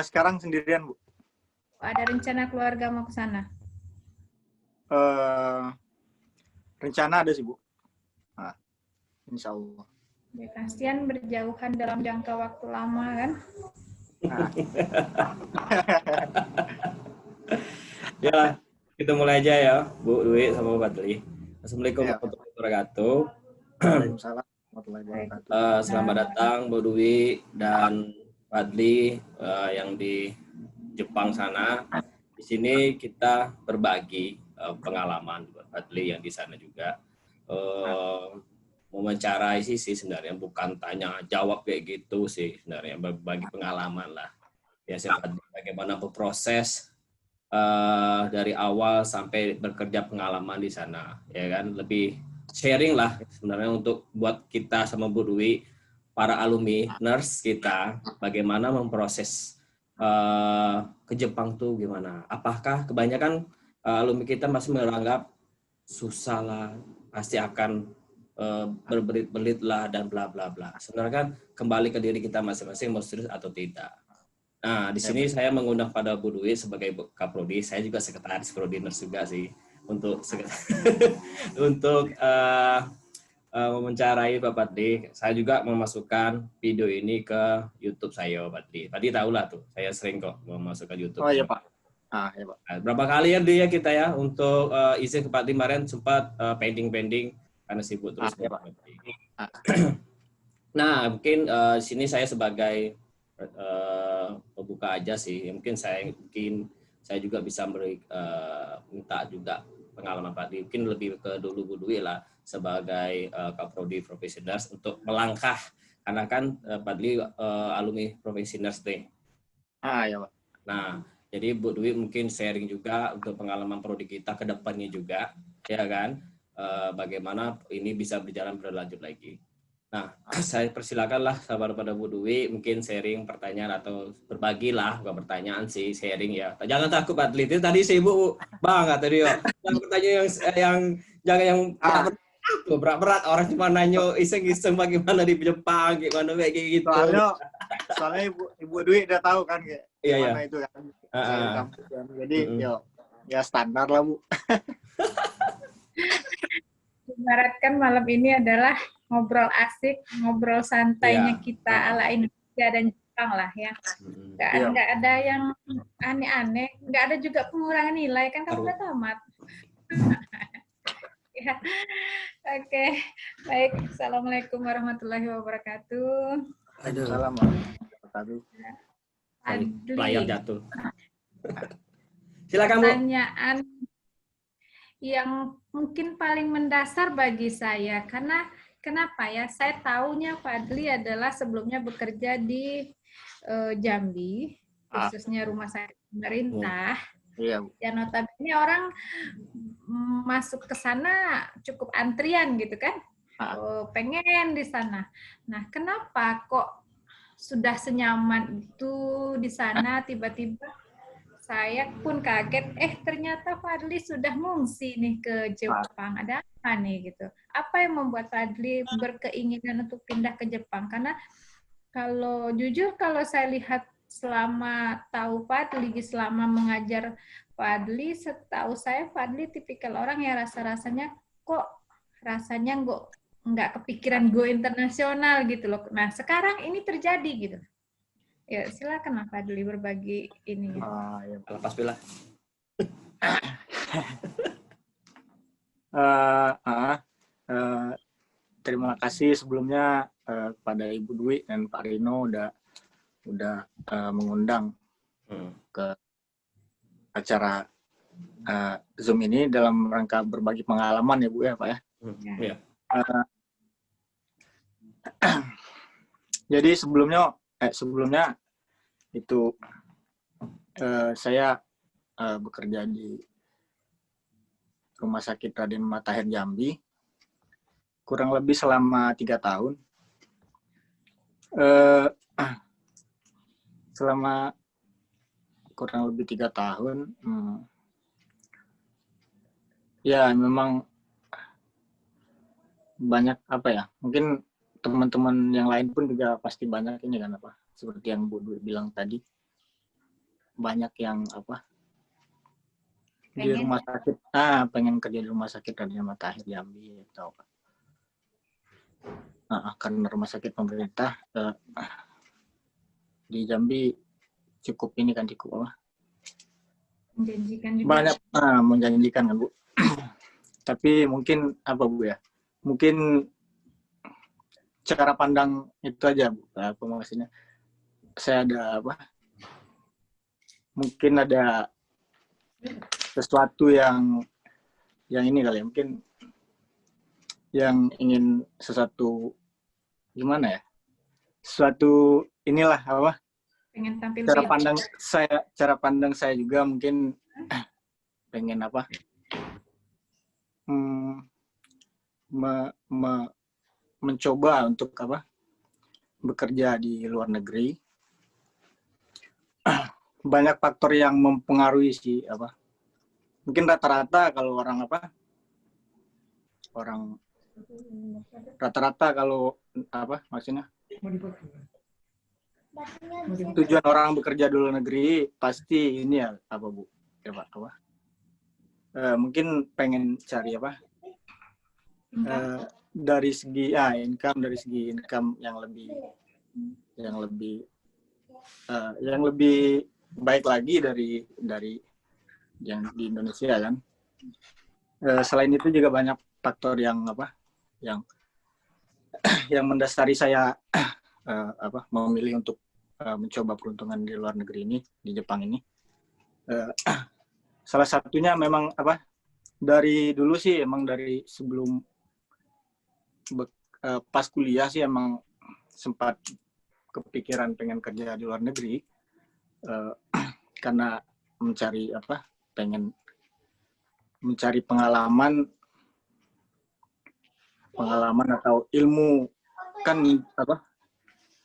Sekarang sendirian, Bu. Ada rencana keluarga mau ke sana? Rencana ada sih, Bu. Nah, insya Allah. Ya, kasihan berjauhan dalam jangka waktu lama kan? Nah. Ya, kita mulai aja ya, Bu Dwi sama Bu Fadli. Assalamualaikum Ya. warahmatullahi wabarakatuh. Waalaikumsalam warahmatullahi wabarakatuh. Selamat datang Bu Dwi dan Fadli yang di Jepang sana. Di sini kita berbagi pengalaman Bu Fadli yang di sana juga. Mewawancarai sih sebenarnya, bukan tanya jawab kayak gitu sih sebenarnya, berbagi pengalaman lah. Biasanya bagaimana berproses dari awal sampai bekerja pengalaman di sana, ya kan, lebih sharing lah sebenarnya untuk buat kita sama Bu Dwi, para alumni nurse kita, bagaimana memproses ke Jepang tuh gimana. Apakah kebanyakan alumni kita masih menganggap susah lah, pasti akan berbelit-belit lah dan bla bla bla. Sebenarnya kan kembali ke diri kita masing-masing mau serius atau tidak. Nah, di sini saya mengundang pada Bu Dwi sebagai Kaprodi. Saya juga sekretaris Prodi Nurse juga sih untuk untuk mewawancarai Pak Fadli. Saya juga memasukkan video ini ke YouTube saya, Pak Fadli. Tadi tahu lah tuh, saya sering kok memasukkan YouTube. Oh iya, Pak. Ya, Pak. Nah, berapa kali ya dia kita ya untuk izin ke Pak Fadli kemarin sempat pending karena sibuk terus. Ya, Pak. Nah, mungkin di sini saya sebagai pembuka aja sih. Mungkin saya juga bisa minta juga pengalaman Pak Fadli. Mungkin lebih ke dulu Bu Dwi lah sebagai Kaprodi Professionals untuk melangkah, karena kan Pak Fadli alumni Professionals nih. Ya, Pak. Nah, jadi Bu Dwi mungkin sharing juga untuk pengalaman prodi kita ke depannya juga, ya kan? Bagaimana ini bisa berjalan berlanjut lagi. Nah, saya persilakanlah sahabat pada Bu Dwi, mungkin sharing pertanyaan atau berbagilah, bukan pertanyaan sih, sharing ya. Jangan takut Pak Dwi, tadi sibuk banget tadi ya. Pertanyaan yang jangan yang berat-berat, orang cuma nanya iseng-iseng bagaimana di Jepang, gimana kayak gitu. Soalnya Ibu Dwi udah tahu kan kayak gimana itu kan. Jadi ya standar lah, Bu. Ibaratkan malam ini adalah ngobrol asik, ngobrol santainya kita ala Indonesia dan Jepang lah ya. Nggak ada yang aneh-aneh, nggak ada juga pengurangan nilai kan kalau udah tamat. Ya. Oke, baik. Assalamualaikum warahmatullahi wabarakatuh. Assalamualaikum warahmatullahi wabarakatuh. Layar jatuh. Silakan Bu. Pertanyaan yang mungkin paling mendasar bagi saya, karena kenapa ya? Saya tahunya Fadli adalah sebelumnya bekerja di Jambi, khususnya rumah sakit pemerintah. Ya notabene orang masuk ke sana cukup antrian gitu kan, pengen di sana. Nah, kenapa kok sudah senyaman itu di sana tiba-tiba saya pun kaget, ternyata Fadli sudah mengungsi nih ke Jepang. Ada apa nih gitu? Apa yang membuat Fadli berkeinginan untuk pindah ke Jepang? Karena kalau jujur kalau saya lihat selama tahu Fadli, selama mengajar Fadli, setahu saya Fadli tipikal orang yang rasanya nggak kepikiran go internasional gitu loh. Nah sekarang ini terjadi gitu. Ya, silakan Pak Fadli berbagi ini. Ya. Lepas bila. Terima kasih sebelumnya kepada Ibu Dwi dan Pak Rino udah mengundang ke acara Zoom ini dalam rangka berbagi pengalaman ya Bu ya Pak ya. Ya. Jadi sebelumnya itu saya bekerja di Rumah Sakit Raden Matahir Jambi kurang lebih selama 3 tahun. Selama kurang lebih 3 tahun, ya memang banyak apa ya? Mungkin teman-teman yang lain pun juga pasti banyak ini kan apa? Seperti yang Bu Dwi bilang tadi, banyak yang apa di Pengen rumah sakit pengen kerja di rumah sakit Raden Matahir Jambi atau karena rumah sakit pemerintah di Jambi cukup ini kan cukup apa menjanjikan juga. banyak menjanjikan kan Bu. Tapi mungkin apa Bu ya, mungkin cara pandang itu aja Bu, apa maksudnya saya ada apa mungkin ada sesuatu yang ini kali ya, mungkin yang ingin sesuatu gimana ya, sesuatu inilah apa Pengen tampil cara beda. pandang saya juga mungkin pengen apa mencoba untuk apa bekerja di luar negeri. Banyak faktor yang mempengaruhi sih apa mungkin rata-rata kalau orang apa orang rata-rata kalau apa maksudnya tujuan orang bekerja di luar negeri pasti ini ya apa Bu ya Pak apa mungkin pengen cari apa dari segi income yang lebih baik lagi dari yang di Indonesia kan. Selain itu juga banyak faktor yang apa yang mendasari saya apa memilih untuk mencoba peruntungan di luar negeri ini di Jepang ini. Salah satunya memang apa dari dulu sih emang dari sebelum pas kuliah sih emang sempat kepikiran pengen kerja di luar negeri karena pengen mencari pengalaman atau ilmu kan apa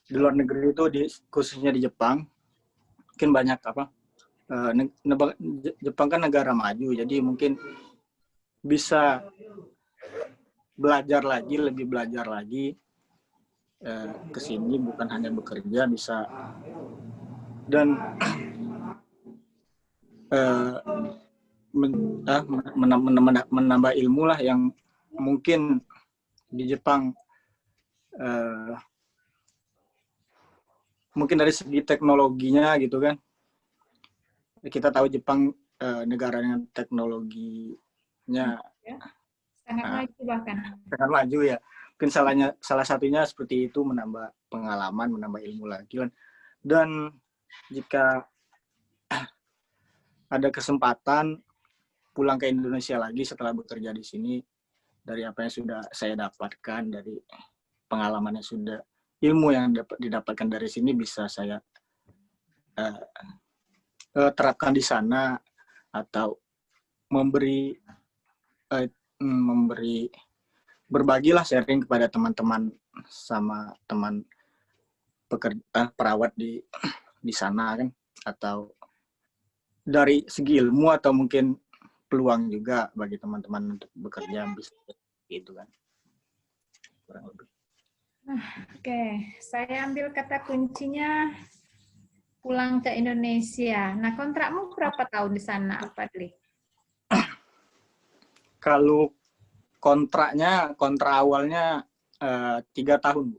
di luar negeri itu khususnya di Jepang mungkin banyak apa Jepang kan negara maju jadi mungkin bisa lebih belajar lagi ke sini bukan hanya bekerja bisa dan menambah ilmu lah yang mungkin di Jepang mungkin dari segi teknologinya gitu kan kita tahu Jepang negara dengan teknologinya sangat maju bahkan sangat maju ya mungkin salah satunya seperti itu menambah pengalaman menambah ilmu lagi kan dan jika ada kesempatan pulang ke Indonesia lagi setelah bekerja di sini dari apa yang sudah saya dapatkan dari pengalaman yang sudah ilmu yang didapatkan dari sini bisa saya terapkan di sana atau berbagilah sharing kepada teman-teman sama teman perawat di sana kan atau dari segi ilmu atau mungkin peluang juga bagi teman-teman untuk bekerja bisa gitu kan kurang lebih. Oke, saya ambil kata kuncinya pulang ke Indonesia. Nah, kontrakmu berapa tahun di sana, Pak Adli? Kalau kontrak awalnya 3 tahun, Bu.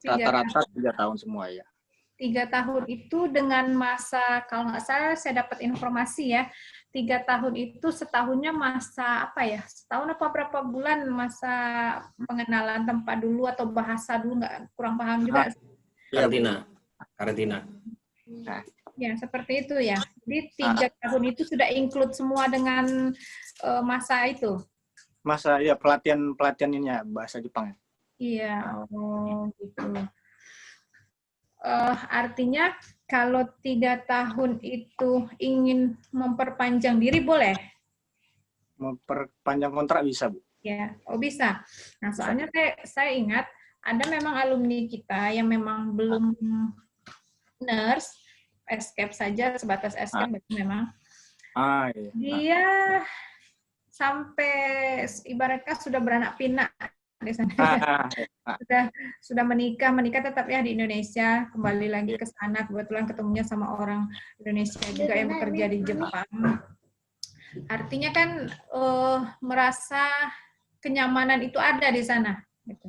Rata-rata 3 tahun semua ya. 3 tahun itu dengan masa, kalau nggak salah saya dapat informasi ya, 3 tahun itu setahunnya masa apa ya? Setahun apa berapa bulan masa pengenalan tempat dulu atau bahasa dulu, nggak kurang paham juga. Karantina. Ya, seperti itu ya. Jadi 3 tahun itu sudah include semua dengan masa itu. Masa ya pelatihan ini ya bahasa Jepang ya. Iya, gitu. Artinya kalau 3 tahun itu ingin memperpanjang diri boleh? Memperpanjang kontrak bisa, Bu. Ya, bisa. Nah, soalnya saya ingat ada memang alumni kita yang memang belum nurse, escape saja, sebatas escape memang. Iya. Dia sampai ibaratnya sudah beranak pinak di sana. Ah, Sudah menikah tetap ya di Indonesia, kembali lagi ke sana, kebetulan ketemunya sama orang Indonesia juga yang bekerja di Jepang. Artinya kan merasa kenyamanan itu ada di sana. Gitu.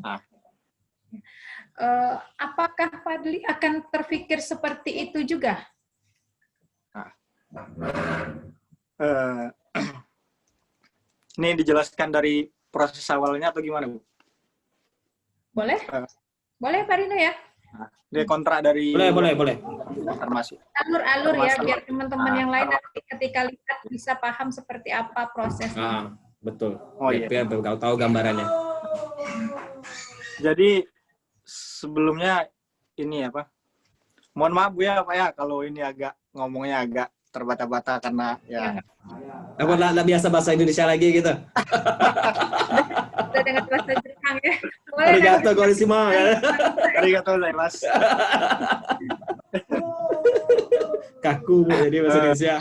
Apakah Fadli akan terpikir seperti itu juga? Ini dijelaskan dari proses awalnya atau gimana, Bu? Boleh? Boleh, Pak Rino ya? Dia kontrak dari... Boleh. Termasuk. Alur-alur ya, biar teman-teman yang lain nanti ketika lihat bisa paham seperti apa prosesnya. Betul. Oh, iya. Biar kau tahu gambarannya. Jadi sebelumnya ini apa? Mohon maaf Bu ya Pak ya kalau ini ngomongnya agak terbata-bata karena ya. Aku nggak biasa bahasa Indonesia lagi gitu. Udah dengan bahasa Jepang ya. Boleh. Arigato gorisima. Arigato gozaimasu. Kaku jadi bahasa Indonesia.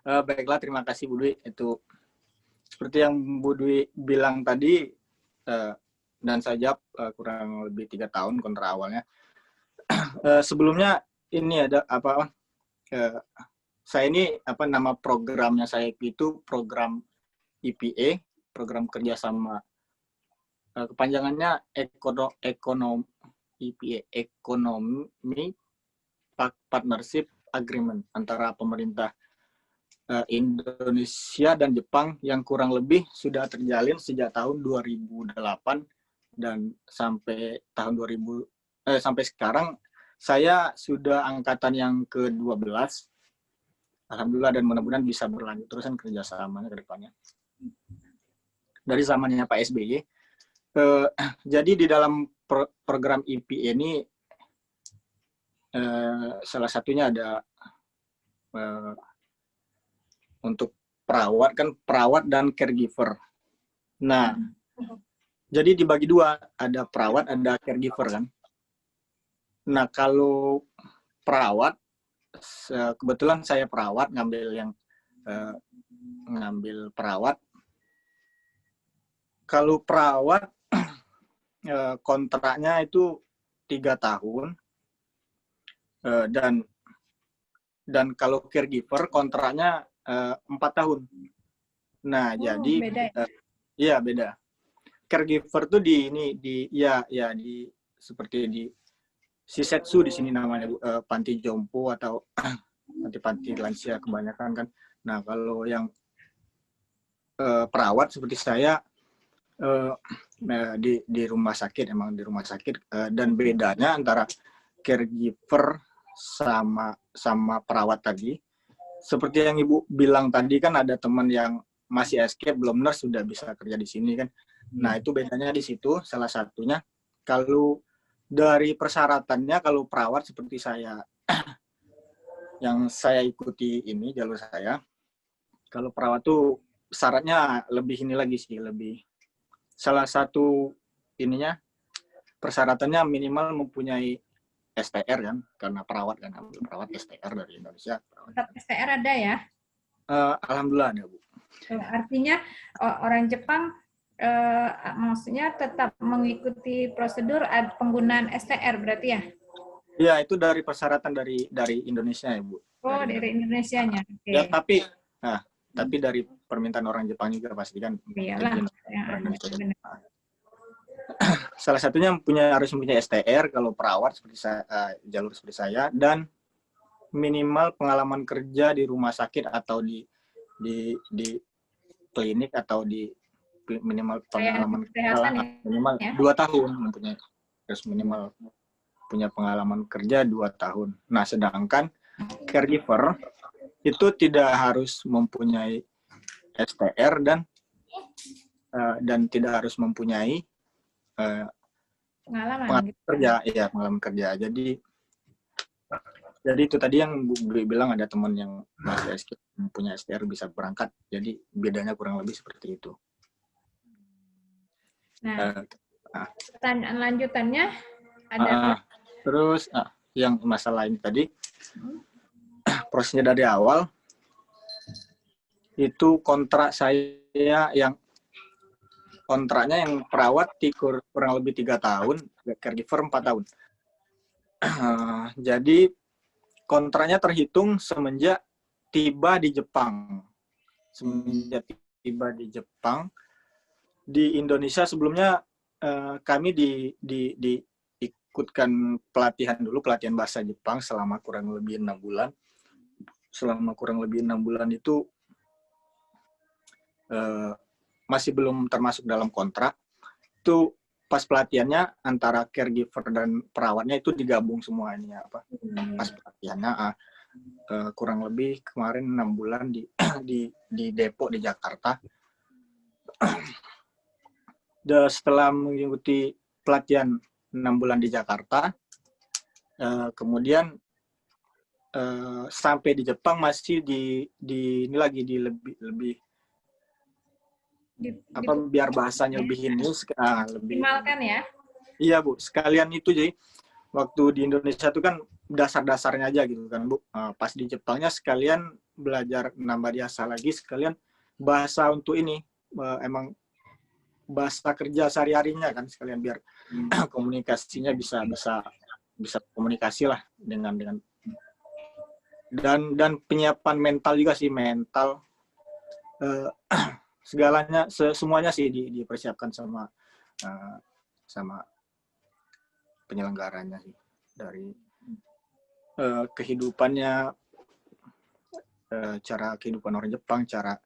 Baiklah, terima kasih Bu Dwi. Itu seperti yang Bu Dwi bilang tadi, dan saya jawab kurang lebih 3 tahun kontrak awalnya. Sebelumnya ini ada apa? Saya ini nama programnya saya itu program IPA, program kerjasama. Kepanjangannya ekonomi IPA, Economy Partnership Agreement antara pemerintah Indonesia dan Jepang yang kurang lebih sudah terjalin sejak tahun 2008 dan sampai tahun sampai sekarang saya sudah angkatan yang ke-12. Alhamdulillah, dan mudah-mudahan bisa berlanjut terusan kerjasamanya ke depannya. Dari zamannya Pak SBY. Jadi di dalam program IPA ini salah satunya ada untuk perawat dan caregiver. Nah, jadi dibagi dua, ada perawat, ada caregiver kan. Nah, kalau perawat, kebetulan saya perawat, ngambil perawat. Kalau perawat, kontraknya itu 3 tahun, dan kalau caregiver kontraknya 4 tahun. Nah, jadi beda ya? Iya, beda. Caregiver tuh di seperti di Shisetsu di sini namanya, panti jompo atau panti lansia kebanyakan kan. Nah, kalau yang perawat seperti saya di rumah sakit, emang di rumah sakit, dan bedanya antara caregiver sama perawat tadi, seperti yang Ibu bilang tadi kan ada teman yang masih escape belum nurse sudah bisa kerja di sini kan. Nah, itu bedanya di situ salah satunya. Kalau dari persyaratannya, kalau perawat seperti saya yang saya ikuti ini jalur saya, kalau perawat tuh syaratnya lebih ini lagi sih, lebih salah satu ininya persyaratannya minimal mempunyai STR kan, karena perawat kan, perawat STR dari Indonesia. Tetap STR ada ya? Alhamdulillah ada, Bu. Artinya orang Jepang maksudnya tetap mengikuti prosedur penggunaan STR berarti ya? Ya, itu dari persyaratan dari Indonesia ya, Bu. Oh, dari Indonesianya. Okay. Ya, tapi dari permintaan orang Jepang juga pasti kan. Iyalah. Salah satunya harus mempunyai STR kalau perawat seperti jalur seperti saya, dan minimal pengalaman kerja di rumah sakit atau di klinik atau di minimal pengalaman minimal 2 tahun mempunyai, harus minimal punya pengalaman kerja 2 tahun. Nah, sedangkan caregiver itu tidak harus mempunyai STR dan tidak harus mempunyai pengalaman kerja, ya pengalaman kerja. Jadi itu tadi yang Bu bilang, ada teman yang masih punya STR bisa berangkat. Jadi bedanya kurang lebih seperti itu. Nah, pertanyaan lanjutannya ada. Terus yang masalah ini tadi, prosesnya dari awal itu kontrak saya yang kontraknya yang perawat kurang lebih 3 tahun, caregiver 4 tahun. Jadi kontraknya terhitung semenjak tiba di Jepang. Semenjak tiba di Jepang. Di Indonesia sebelumnya kami diikutkan pelatihan dulu, pelatihan bahasa Jepang selama kurang lebih 6 bulan. Selama kurang lebih 6 bulan itu masih belum termasuk dalam kontrak. Itu pas pelatihannya antara caregiver dan perawatnya itu digabung semua ini apa? Pas pelatihannya kurang lebih kemarin 6 bulan di Depok di Jakarta. Setelah mengikuti pelatihan 6 bulan di Jakarta, kemudian sampai di Jepang masih ini lagi di lebih apa biar bahasanya lebih ini lebih minimalkan ya. Iya Bu, sekalian itu jadi waktu di Indonesia itu kan dasar-dasarnya aja gitu kan Bu. Pas di Jepangnya sekalian belajar nambah biasa lagi, sekalian bahasa untuk ini emang bahasa kerja sehari-harinya kan, sekalian biar komunikasinya bisa komunikasi lah dengan dan penyiapan mental juga sih, mental segalanya semuanya sih dipersiapkan sama penyelenggaranya sih, dari kehidupannya, cara kehidupan orang Jepang, cara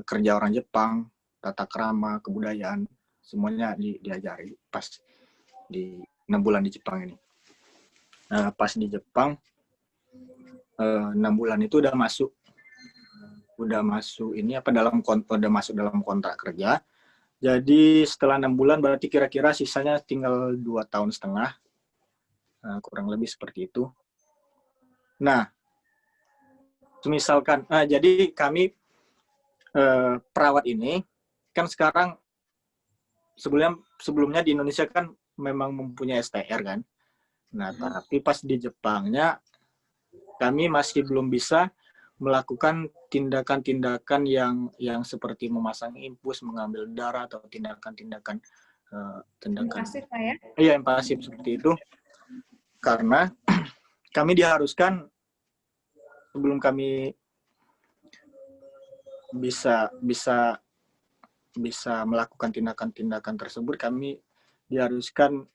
kerja orang Jepang, tata krama, kebudayaan, semuanya diajari pas di 6 bulan di Jepang ini. Nah, pas di Jepang 6 bulan itu udah masuk ini apa udah masuk dalam kontrak kerja. Jadi setelah 6 bulan berarti kira-kira sisanya tinggal 2 tahun setengah. Kurang lebih seperti itu. Nah, misalkan jadi kami perawat ini kan sekarang sebelumnya di Indonesia kan memang mempunyai STR kan. Nah, tapi pas di Jepangnya kami masih belum bisa melakukan tindakan-tindakan yang seperti memasang infus, mengambil darah, atau tindakan-tindakan Invasif Pak ya? Iya, invasif seperti itu. Karena kami diharuskan sebelum kami bisa melakukan tindakan-tindakan tersebut, kami diharuskan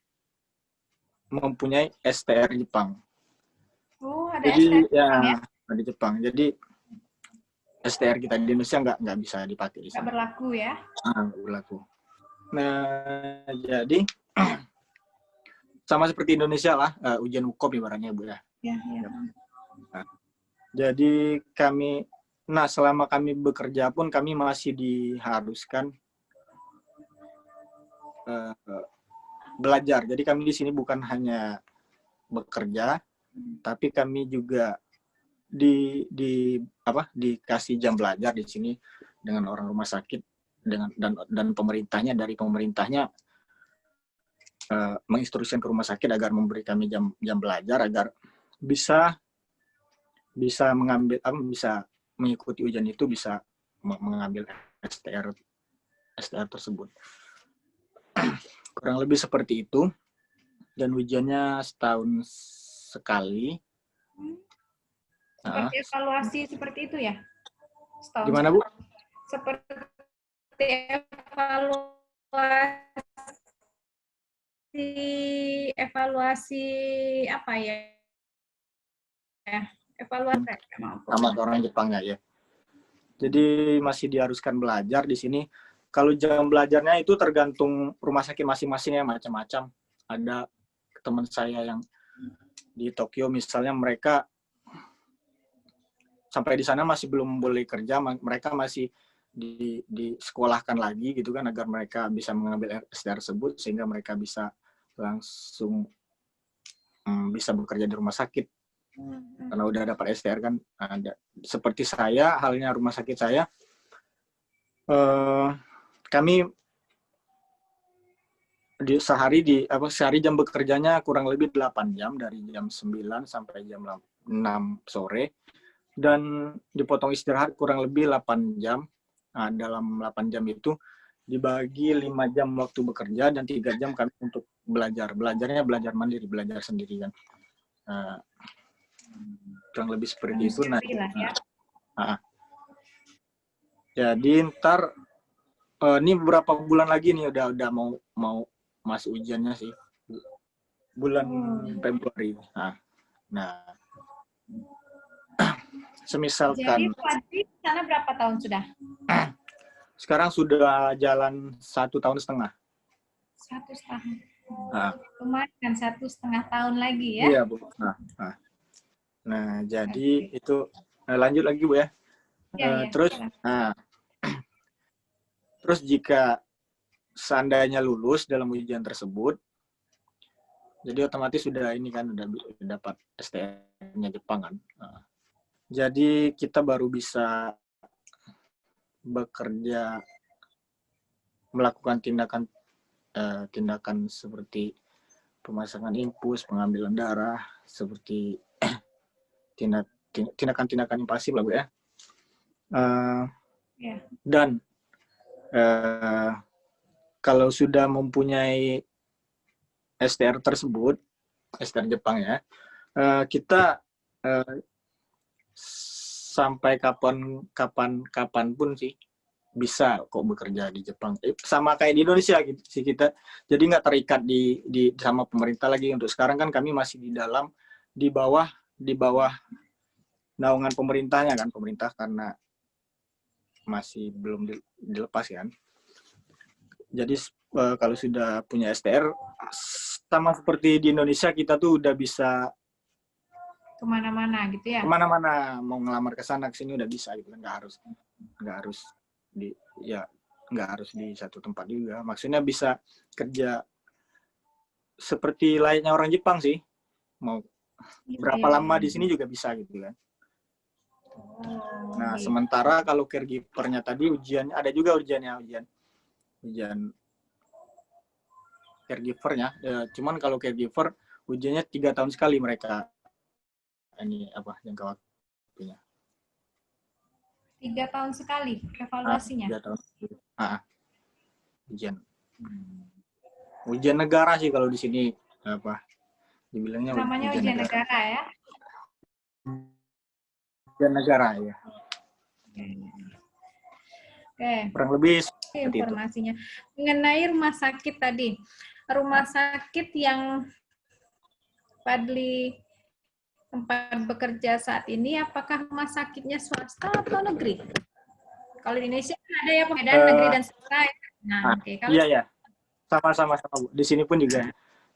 mempunyai STR Jepang. Oh, ada Jadi STR Jepang ya? Di Jepang. Jadi STR kita di Indonesia nggak bisa dipakai di sana. Nggak berlaku ya? Nggak berlaku. Nah, jadi sama seperti Indonesia lah, ujian hukum ibaratnya Bu ya. Ya. Nah, jadi selama kami bekerja pun kami masih diharuskan belajar. Jadi kami di sini bukan hanya bekerja, tapi kami juga dikasih jam belajar di sini dengan orang rumah sakit dan pemerintahnya, dari pemerintahnya menginstruksikan ke rumah sakit agar memberi kami jam belajar agar bisa mengambil bisa mengikuti ujian itu, bisa mengambil STR tersebut. Kurang lebih seperti itu, dan ujiannya setahun sekali. Seperti evaluasi seperti itu ya? Setahun Gimana Bu? Seperti evaluasi apa ya? Evaluasi sama orang Jepangnya ya. Jadi masih diharuskan belajar di sini. Kalau jam belajarnya itu tergantung rumah sakit masing-masing ya, macam-macam. Ada teman saya yang di Tokyo misalnya, mereka sampai di sana masih belum boleh kerja, mereka masih disekolahkan lagi gitu kan, agar mereka bisa mengambil STR tersebut sehingga mereka bisa langsung bisa bekerja di rumah sakit. Karena udah dapat STR kan. Seperti saya, halnya rumah sakit saya, kami sehari jam bekerjanya kurang lebih 8 jam, dari jam 9 sampai jam 6 sore, dan dipotong istirahat kurang lebih 8 jam. Nah, dalam 8 jam itu dibagi 5 jam waktu bekerja dan 3 jam kami untuk belajar. Belajarnya belajar mandiri, belajar sendiri kan. Kurang lebih seperti itu. Nah, jadi ntar ini beberapa bulan lagi nih udah mau masuk ujiannya sih. Bulan Februari. Nah, semisalkan. Jadi Fadli sana berapa tahun sudah? Sekarang sudah jalan 1,5 tahun. 1,5 tahun. Lumayan 1,5 tahun lagi ya? Iya, Bu. Nah, jadi itu lanjut lagi, Bu ya. Terus, terus jika seandainya lulus dalam ujian tersebut, jadi otomatis sudah ini kan udah dapat STM-nya Jepang kan. Jadi kita baru bisa bekerja, melakukan tindakan seperti pemasangan infus, pengambilan darah, seperti tindakan-tindakan invasif lah Bu ya. Dan kalau sudah mempunyai STR tersebut, STR Jepang ya, kita sampai kapan pun sih bisa kok bekerja di Jepang. Sama kayak di Indonesia gitu sih kita. Jadi nggak terikat di sama pemerintah lagi. Untuk sekarang kan kami masih di bawah naungan pemerintahnya kan, pemerintah karena masih belum dilepas kan. Jadi kalau sudah punya STR sama seperti di Indonesia, kita tuh udah bisa kemana-mana gitu ya? Kemana-mana, mau ngelamar ke sana ke sini udah bisa gitu kan, nggak harus di satu tempat juga. Maksudnya bisa kerja seperti layaknya orang Jepang sih, mau berapa lama di sini juga bisa gitu kan. Nah, sementara kalau caregiver-nya tadi ada juga ujian caregiver-nya. Cuman kalau caregiver ujiannya 3 tahun sekali mereka jangka waktunya. 3 tahun sekali evaluasinya. 3 tahun. Ujian negara sih kalau di sini dibilangnya namanya ujian negara ya. Ujian negara ya. Oke. Kurang lebih informasinya. Mengenai rumah sakit tadi. Rumah sakit yang Fadli tempat bekerja saat ini, apakah rumah sakitnya swasta atau negeri? Kalau di Indonesia ada ya perbedaan negeri dan swasta. Nah, kalau iya. Sama-sama Bu. Di sini pun juga.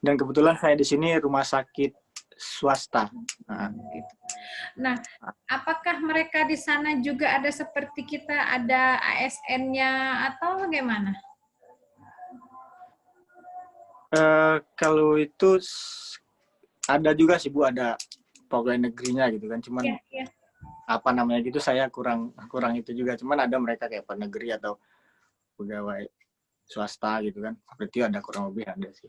Dan kebetulan saya di sini rumah sakit swasta. Nah, apakah mereka di sana juga ada seperti kita, ada ASN-nya atau bagaimana? Kalau itu ada juga sih Bu, ada pegawai negerinya gitu kan, cuman apa namanya gitu saya kurang itu juga, cuman ada mereka kayak pegawai negeri atau pegawai swasta gitu kan, seperti ada kurang lebih ada sih.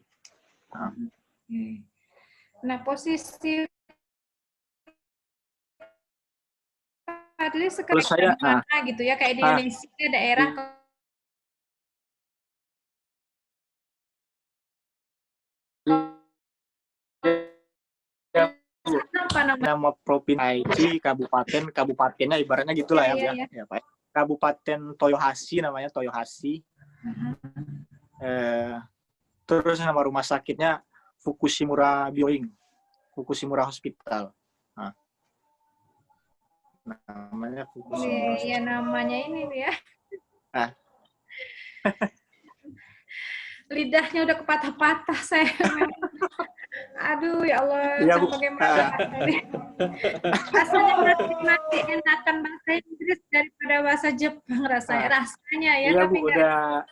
Nah, posisi Fadli sekarang mana gitu ya, kayak di Indonesia daerah nama provinsi kabupatennya ibaratnya gitulah ya Pak. Kabupaten Toyohashi namanya, Toyohashi. Terus nama rumah sakitnya Fukushimura Fukushimura Hospital. Namanya Fukushimura. Iya, namanya ini ya. Lidahnya udah kepatah-patah saya. Aduh ya Allah, ya, bagaimana? Rasanya masih enakan bahasa Inggris daripada bahasa Jepang rasanya ya. Iya Bu, udah.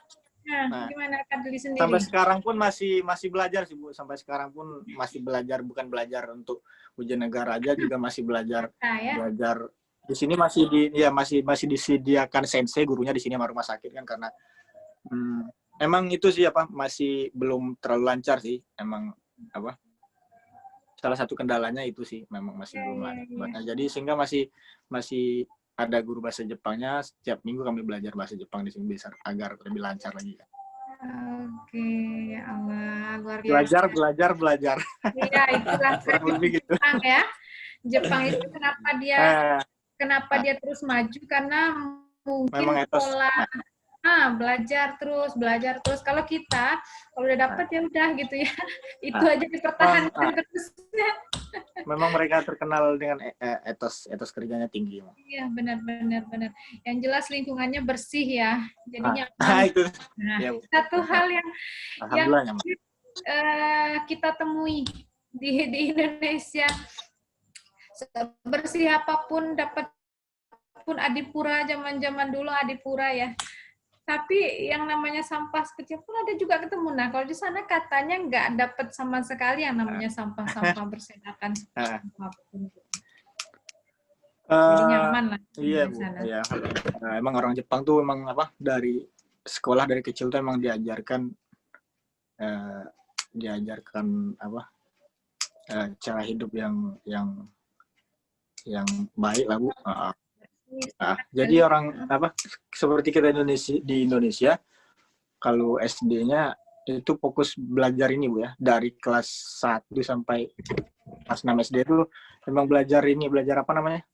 Gimana Fadli sendiri? Sampai sekarang pun masih belajar sih Bu. Sampai sekarang pun masih belajar, bukan belajar untuk ujian negara aja, juga masih belajar. Belajar di sini masih disediakan sensei gurunya di sini sama rumah sakit kan, karena emang itu sih masih belum terlalu lancar sih, emang salah satu kendalanya itu sih, memang masih belum lancar. Jadi sehingga masih ada guru bahasa Jepangnya, setiap minggu kami belajar bahasa Jepang di sini bisa agar lebih lancar lagi. Oke, ya Allah, luar Belajar, biasa. belajar, belajar. Iya, itulah Kurang lebih gitu. Jepang ya. Jepang itu Eh, kenapa dia terus maju karena memang mungkin etos. pola belajar terus. Kalau kita kalau udah dapet ya udah gitu ya. Itu aja dipertahankan terus. Memang mereka terkenal dengan etos kerjanya tinggi. Iya, benar. Yang jelas lingkungannya bersih ya. Jadinya aman. Itu. Nah, Ya, satu hal yang alhamdulillah nyaman. kita temui di Indonesia, bersih apapun dapat pun Adipura, zaman dulu Adipura ya. Tapi yang namanya sampah kecil pun ada juga ketemu. Nah, kalau di sana katanya nggak dapat sama sekali yang namanya sampah-sampah berserakan. Jadi nyaman lah Iya, di Bu. sana. Ya. Emang orang Jepang tuh emang dari sekolah dari kecil tuh emang diajarkan cara hidup yang baik lah, Bu. Jadi orang seperti kita di Indonesia kalau SD-nya itu fokus belajar ini, Bu ya, dari kelas 1 sampai kelas 6 SD itu memang belajar apa namanya?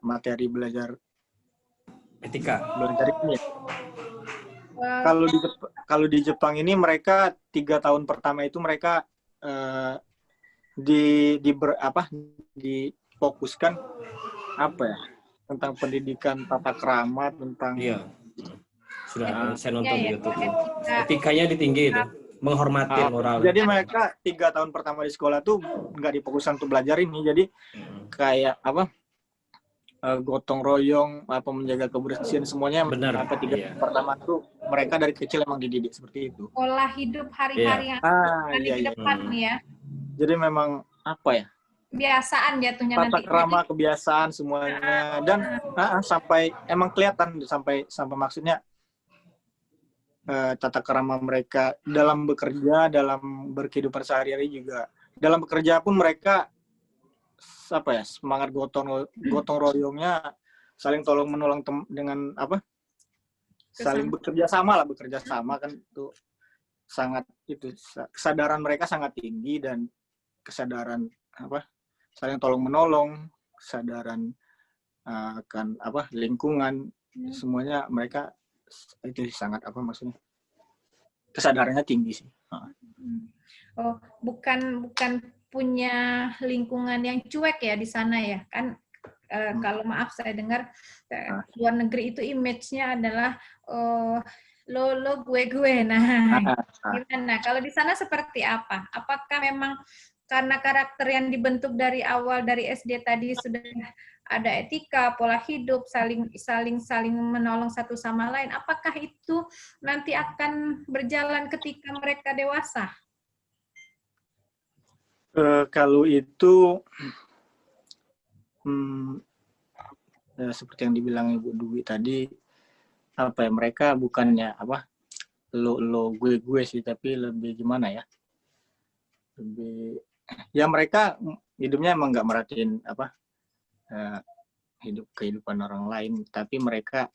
Materi belajar Etika. Belajar ini ya. Kalau di Jepang ini mereka 3 tahun pertama itu mereka difokuskan tentang pendidikan tata krama, tentang sudah saya nonton di YouTube. Etikanya ditinggi itu, menghormati moral. Jadi mereka 3 tahun pertama di sekolah tuh nggak difokuskan untuk belajar ini, jadi kayak gotong royong, menjaga kebersihan semuanya. Benar. Tahun pertama tuh mereka dari kecil emang dididik seperti itu. Pola hidup hari-hari yang di depan ya. Jadi memang kebiasaan jatuhnya tata nanti. krama, kebiasaan semuanya, dan sampai emang kelihatan sampai maksudnya tata krama mereka dalam bekerja, dalam berkehidupan sehari-hari juga. Dalam bekerja pun mereka semangat gotong royongnya, saling tolong menolong dengan saling bekerja sama kan, itu sangat kesadaran mereka sangat tinggi, dan kesadaran saling tolong menolong, kesadaran akan lingkungan, semuanya mereka itu sangat maksudnya kesadarannya tinggi sih. Oh, bukan punya lingkungan yang cuek ya di sana ya kan. Kalau maaf saya dengar luar negeri itu image-nya adalah lo gue. Nah, gimana? Kalau di sana seperti apa? Apakah memang karena karakter yang dibentuk dari awal dari SD tadi sudah ada etika, pola hidup, saling menolong satu sama lain? Apakah itu nanti akan berjalan ketika mereka dewasa? Kalau itu seperti yang dibilang Ibu Dwi tadi, mereka bukannya lo gue sih, tapi lebih gimana ya? Lebih ya mereka hidupnya emang nggak merhatiin kehidupan orang lain, tapi mereka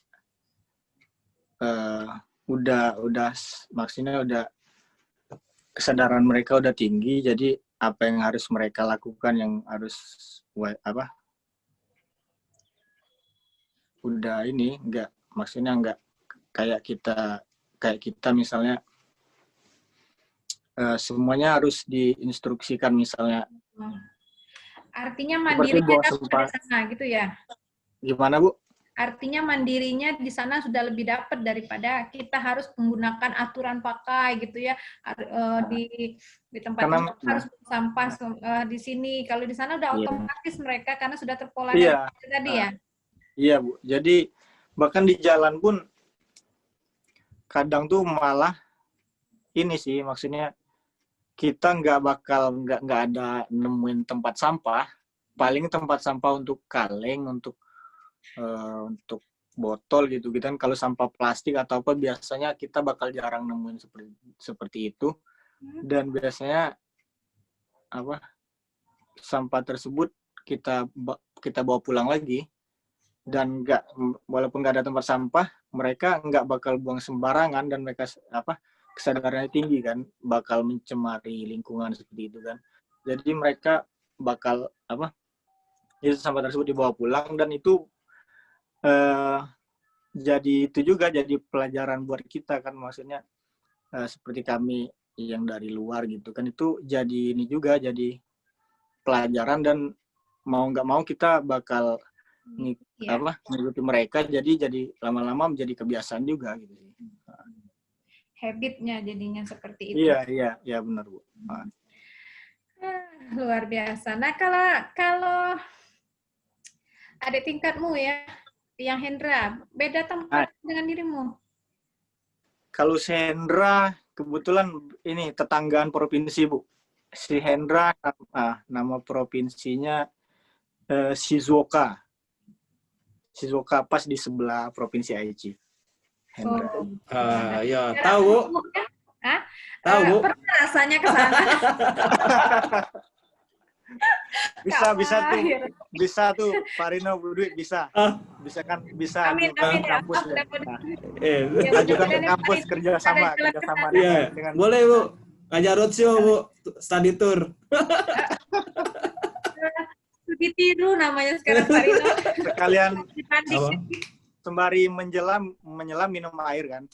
udah maksudnya udah kesadaran mereka udah tinggi, jadi apa yang harus mereka lakukan, yang harus udah ini maksudnya nggak kayak kita misalnya semuanya harus diinstruksikan misalnya. Artinya mandirinya dapat di sana gitu ya? Gimana, Bu? Artinya mandirinya di sana sudah lebih dapat daripada kita harus menggunakan aturan pakai gitu ya, di tempat harus sampah di sini. Kalau di sana udah otomatis mereka karena sudah terpola tadi ya. Iya, Bu. Jadi bahkan di jalan pun kadang tuh malah ini sih, maksudnya kita nggak ada nemuin tempat sampah, paling tempat sampah untuk kaleng, untuk botol gitu kan. Kalau sampah plastik atau apa biasanya kita bakal jarang nemuin seperti itu, dan biasanya sampah tersebut kita bawa pulang lagi, dan walaupun nggak ada tempat sampah, mereka nggak bakal buang sembarangan dan mereka kesadarannya tinggi kan, bakal mencemari lingkungan seperti itu kan. Jadi mereka bakal itu sampah tersebut dibawa pulang, dan itu jadi pelajaran buat kita kan, maksudnya seperti kami yang dari luar gitu kan, itu jadi pelajaran, dan mau nggak mau kita bakal mengikuti mereka, jadi lama-lama menjadi kebiasaan juga gitu sih. Habitnya jadinya seperti itu. Iya benar Bu. Luar biasa. Nah, kalau adik tingkatmu ya, yang Hendra, beda tempat dengan dirimu? Kalau si Hendra kebetulan ini tetanggaan provinsi Bu. Si Hendra nama provinsinya Shizuoka. Shizuoka pas di sebelah provinsi Aichi. Hendra. Ya tahu Bu. Tahu Bu. Pernah rasanya ke sana. bisa tuh Pak Rino Bu Dwi bisa kan, bisa amin, kampus ya. Ajukan ke kampus kerjasama dengan boleh Bu, ngajak roadshow Bu, study tour. Studi tiru namanya sekarang Pak Rino. Sekalian sembari menyelam minum air kan.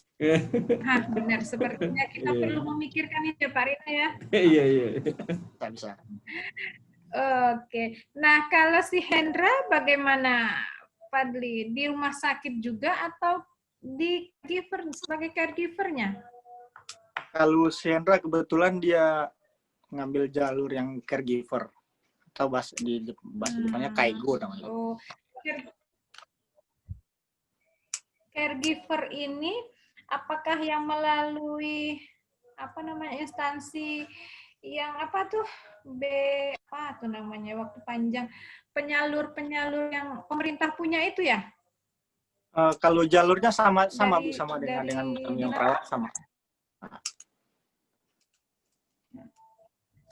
Benar, sepertinya kita perlu memikirkan itu Pak Rino ya. Iya. Bisa. Oke. Nah, kalau si Hendra bagaimana, Fadli? Di rumah sakit juga atau di sebagai caregiver-nya? Kalau si Hendra kebetulan dia ngambil jalur yang caregiver, atau bahasa Jepangnya kaigo namanya. Caregiver ini apakah yang melalui instansi yang waktu panjang, penyalur yang pemerintah punya itu ya? Kalau jalurnya sama Bu, sama dengan kami yang perawat sama.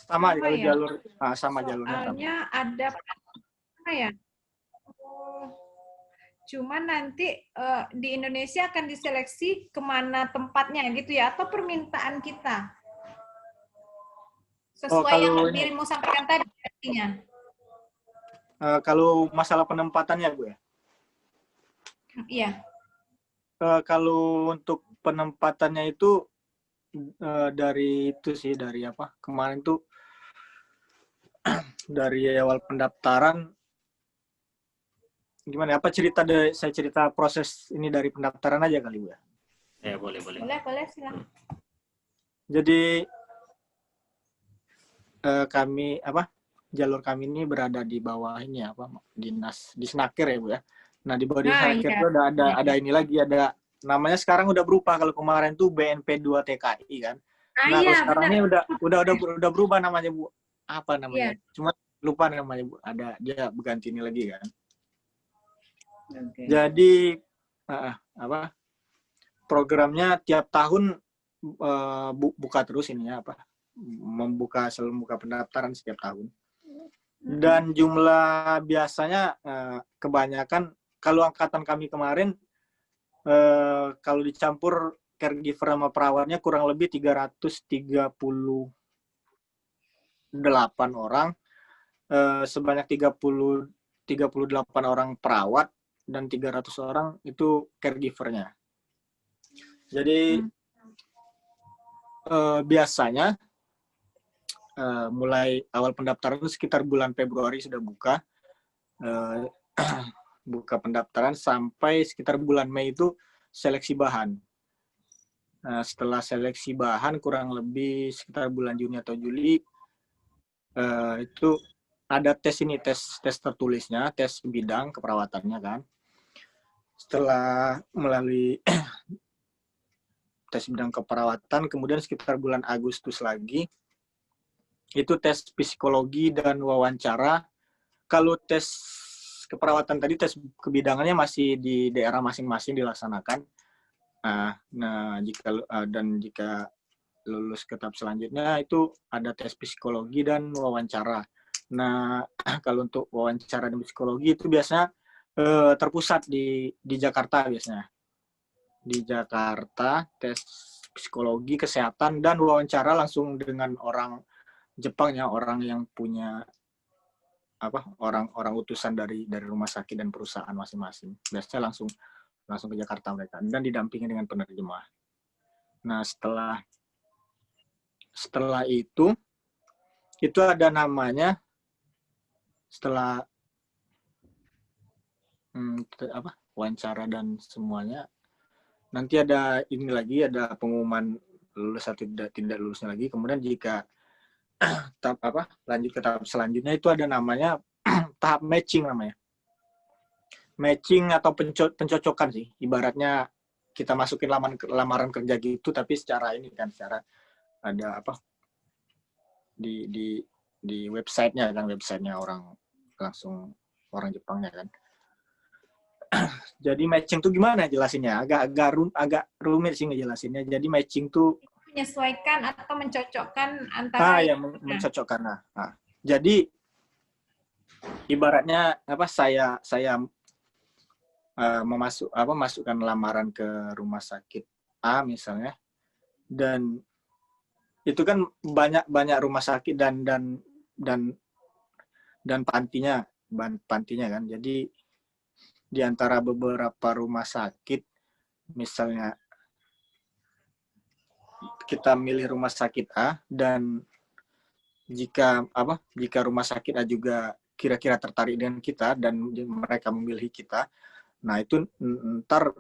Sama kalau ya? Jalur sama jalurnya. Soalnya ada ya. Cuman nanti di Indonesia akan diseleksi kemana tempatnya gitu ya, atau permintaan kita? Sesuai yang dirimu sampaikan tadi artinya. Kalau masalah penempatannya Bu ya? Iya. Kalau untuk penempatannya itu dari kemarin tuh dari awal pendaftaran, gimana? Saya cerita proses ini dari pendaftaran aja kali Bu ya? Ya boleh. Boleh silakan. Jadi jalur kami ini berada di bawah ini Disnaker ya Bu ya. Nah di bawah Disnaker itu ada ini lagi, ada namanya sekarang udah berubah. Kalau kemarin tuh BNP 2 TKI kan. Nah kalau sekarang ini udah berubah namanya Bu. Apa namanya? Cuma lupa namanya Bu. Dia berganti ini lagi kan. Okay. Jadi programnya tiap tahun buka terus ininya selalu membuka pendaftaran setiap tahun. Dan jumlah biasanya kebanyakan, kalau angkatan kami kemarin kalau dicampur caregiver sama perawatnya kurang lebih 338 orang, sebanyak 38 orang perawat dan 300 orang itu caregivernya. Jadi biasanya mulai awal pendaftaran itu sekitar bulan Februari sudah buka pendaftaran sampai sekitar bulan Mei itu seleksi bahan. Setelah seleksi bahan kurang lebih sekitar bulan Juni atau Juli itu ada tes tertulisnya, tes bidang keperawatannya kan. Setelah melalui tes bidang keperawatan, kemudian sekitar bulan Agustus lagi itu tes psikologi dan wawancara. Kalau tes keperawatan tadi, tes kebidangannya masih di daerah masing-masing dilaksanakan. Jika lulus ke tahap selanjutnya itu ada tes psikologi dan wawancara. Nah, kalau untuk wawancara dan psikologi itu biasanya terpusat di Jakarta biasanya. Di Jakarta, tes psikologi, kesehatan, dan wawancara langsung dengan orang Jepang ya, orang yang punya orang utusan dari rumah sakit dan perusahaan masing-masing. Biasanya langsung ke Jakarta mereka dan didampingi dengan penerjemah. Nah, setelah itu ada namanya setelah wawancara dan semuanya, nanti ada pengumuman lulus atau tidak lulusnya lagi. Kemudian jika lanjut ke tahap selanjutnya, itu ada namanya tahap matching namanya. Matching atau pencocokan sih. Ibaratnya kita masukin lamaran kerja gitu, tapi secara ada di websitenya kan, websitenya orang Jepangnya kan. Jadi matching tuh gimana jelasinnya? Agak rumit sih ngejelasinnya. Jadi matching tuh menyesuaikan atau mencocokkan antara mencocokkan. Jadi ibaratnya saya masukkan lamaran ke rumah sakit A misalnya, dan itu kan banyak rumah sakit dan pantinya kan. Jadi di antara beberapa rumah sakit, misalnya kita milih rumah sakit A, dan jika rumah sakit A juga kira-kira tertarik dengan kita dan mereka memilih kita, nah itu ntar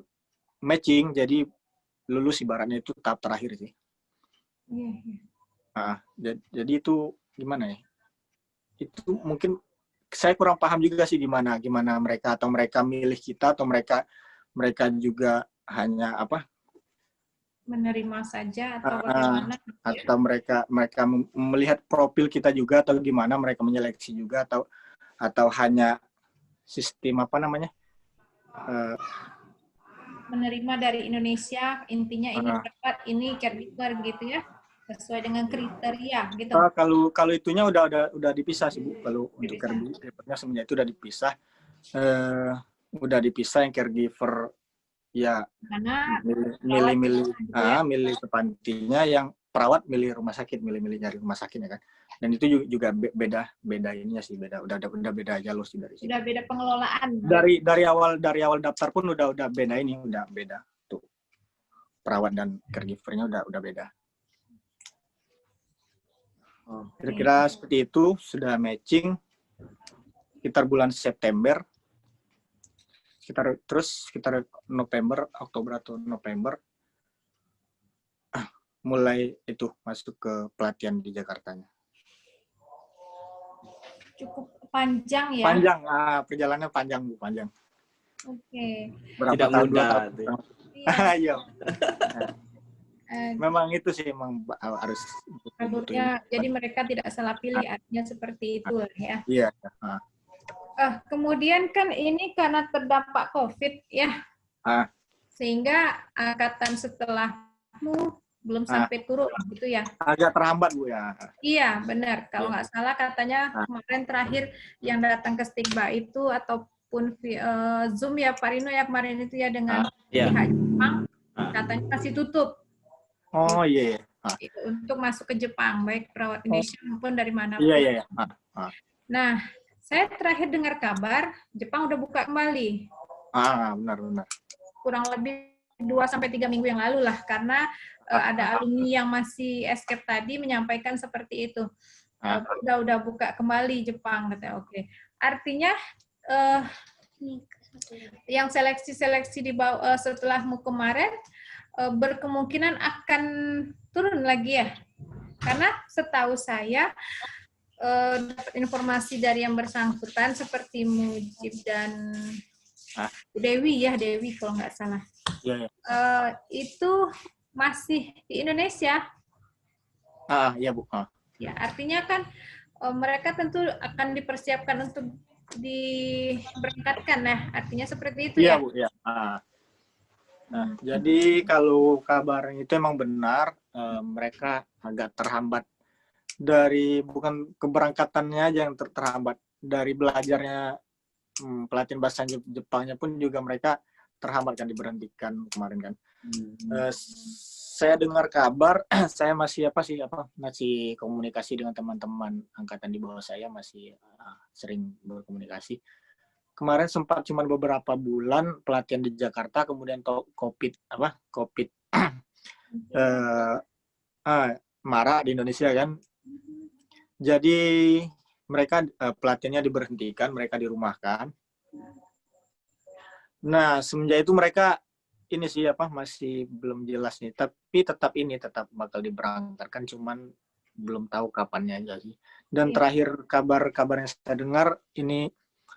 matching, jadi lulus ibaratnya, itu tahap terakhir sih. Jadi itu gimana ya? Itu mungkin saya kurang paham juga sih gimana mereka milih kita, atau mereka juga hanya menerima saja atau bagaimana? Atau mereka melihat profil kita juga, atau gimana mereka menyeleksi juga, atau hanya sistem menerima dari Indonesia, intinya ini dapat, ini caregiver gitu ya, sesuai dengan kriteria gitu. Kalau itunya udah dipisah sih Bu. Kalau untuk caregivernya sebenarnya itu udah dipisah. Udah dipisah, yang caregiver ya milih ke pantinya, yang perawat milih rumah sakit, milih nyari rumah sakit ya kan. Dan itu juga beda ininya sih, udah beda jalur sih dari sini. Udah beda pengelolaan. Dari awal daftar pun udah beda tuh. Perawat dan caregivernya udah beda. Kira-kira seperti itu. Sudah matching sekitar bulan September, sekitar November, Oktober atau November, mulai itu masuk ke pelatihan di Jakartanya. Cukup panjang ya? Panjang, perjalanannya panjang Bu, panjang. Oke. Tidak mudah. Iya. Memang itu sih, memang harus alurnya. Jadi mereka tidak salah pilih, artinya seperti itu ya. Iya. Kemudian kan ini karena terdampak COVID ya, sehingga angkatan setelahmu belum sampai turun gitu ya. Agak terhambat Bu ya. Iya benar. Kalau nggak salah katanya kemarin terakhir yang datang ke Stigma itu, ataupun Zoom ya Pak Rino ya kemarin itu ya, dengan pihak Jepang, katanya masih tutup. Oh iya. Untuk masuk ke Jepang, baik perawat Indonesia maupun dari mana. Iya. Nah, saya terakhir dengar kabar Jepang udah buka kembali. Benar. Kurang lebih 2-3 minggu yang lalu lah, karena ada alumni yang masih escape tadi menyampaikan seperti itu. Udah buka kembali Jepang, kata oke. Artinya yang seleksi di bawah setelahmu kemarin berkemungkinan akan turun lagi ya, karena setahu saya dapat informasi dari yang bersangkutan seperti Mujib dan Dewi kalau nggak salah. Itu masih di Indonesia. Iya Bu. Ya, artinya kan mereka tentu akan dipersiapkan untuk diberangkatkan, nah artinya seperti itu ya. Iya Bu, ya. Nah, jadi kalau kabarnya itu emang benar, mereka agak terhambat dari, bukan keberangkatannya aja yang terhambat, dari belajarnya pelatihan bahasa Jepangnya pun juga mereka terhambat kan, diberhentikan kemarin kan. Saya dengar kabar, saya masih masih komunikasi dengan teman-teman angkatan di bawah saya, masih sering berkomunikasi. Kemarin sempat cuma beberapa bulan pelatihan di Jakarta, kemudian COVID marah di Indonesia kan. Jadi mereka pelatihannya diberhentikan, mereka dirumahkan. Nah, semenjak itu mereka ini sih masih belum jelas nih, tapi tetap bakal diberangkatkan, cuman belum tahu kapannya aja sih. Dan terakhir kabar yang saya dengar ini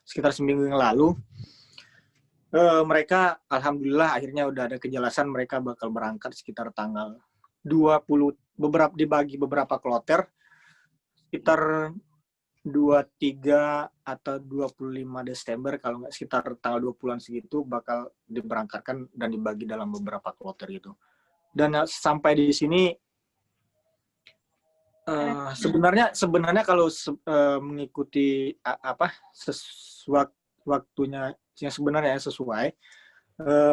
sekitar seminggu yang lalu, mereka alhamdulillah akhirnya udah ada kejelasan, mereka bakal berangkat sekitar tanggal 20, dibagi beberapa kloter, sekitar 23 atau 25 Desember, kalau nggak sekitar tanggal 20-an segitu bakal diberangkatkan dan dibagi dalam beberapa kloter gitu. Dan sampai di sini sebenarnya kalau mengikuti waktunya yang sebenarnya sesuai,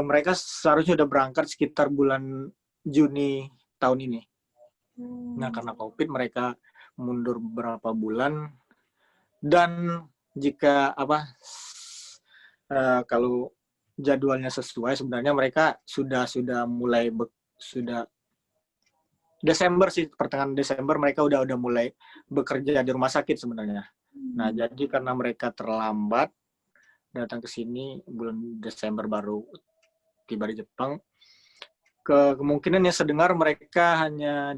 mereka seharusnya udah berangkat sekitar bulan Juni tahun ini. Nah, karena COVID mereka mundur beberapa bulan. Dan jika kalau jadwalnya sesuai, sebenarnya mereka sudah mulai Desember sih, pertengahan Desember mereka udah mulai bekerja di rumah sakit sebenarnya. Nah, jadi karena mereka terlambat datang ke sini, bulan Desember baru tiba di Jepang, kemungkinan yang sedengar mereka hanya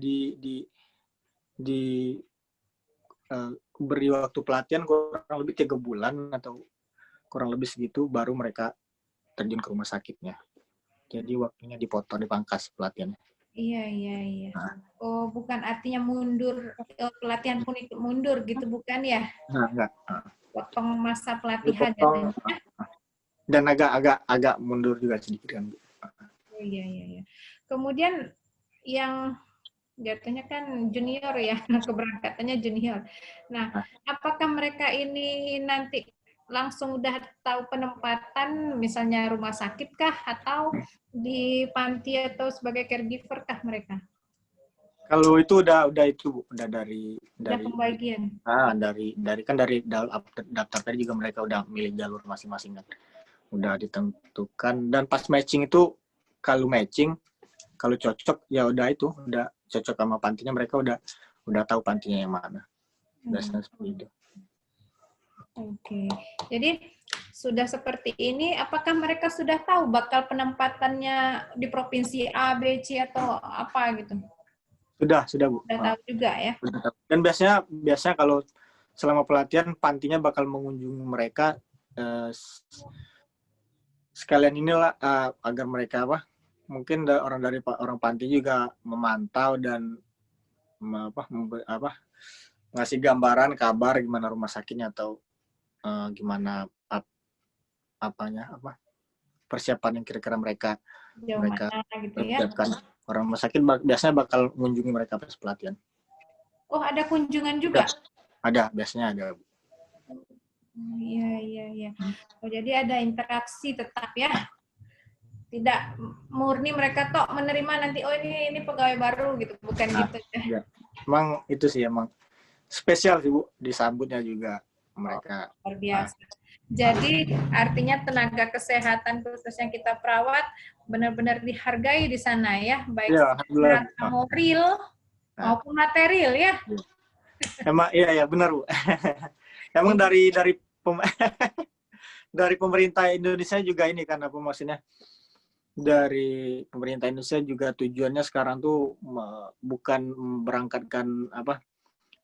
beri waktu pelatihan kurang lebih 3 bulan atau kurang lebih segitu, baru mereka terjun ke rumah sakitnya. Jadi waktunya dipangkas pelatihannya. Iya. Oh, bukan artinya mundur, pelatihan pun ikut mundur gitu, bukan ya? Nah, enggak. Potong masa pelatihan. Dan agak mundur juga sedikit kan. Iya. Kemudian yang jatuhnya kan junior ya, keberangkatannya junior. Nah, apakah mereka ini nanti langsung udah tahu penempatan, misalnya rumah sakit kah, atau di panti atau sebagai caregiver kah mereka? Kalau itu udah dari pembagian. Dari daftar tadi juga mereka udah milih jalur masing-masing kan. Udah ditentukan, dan pas matching itu kalau cocok ya udah cocok sama pantinya, mereka udah tahu pantinya yang mana. Biasanya seperti itu. Oke. Jadi sudah seperti ini, apakah mereka sudah tahu bakal penempatannya di provinsi A, B, C atau apa gitu? Sudah Bu. Sudah tahu juga ya. Dan biasanya kalau selama pelatihan pantinya bakal mengunjungi mereka, sekalian inilah agar mereka mungkin orang panti juga memantau dan ngasih gambaran kabar gimana rumah sakitnya, atau gimana persiapan yang kira-kira mereka gitu ya. Orang rumah sakit biasanya bakal mengunjungi mereka pas pelatihan. Oh, ada kunjungan juga? Biasanya ada. Iya. Oh, jadi ada interaksi tetap ya. Tidak murni mereka tok menerima nanti, oh ini pegawai baru gitu, bukan gitu ya. Emang itu sih emang spesial sih Bu, disambutnya juga mereka. Luar biasa. Jadi artinya tenaga kesehatan khususnya kita perawat benar-benar dihargai di sana ya, baik secara moral maupun material ya. Emang iya benar Bu. Emang dari pemerintah Indonesia juga ini kan maksudnya, dari pemerintah Indonesia juga tujuannya sekarang tuh bukan berangkatkan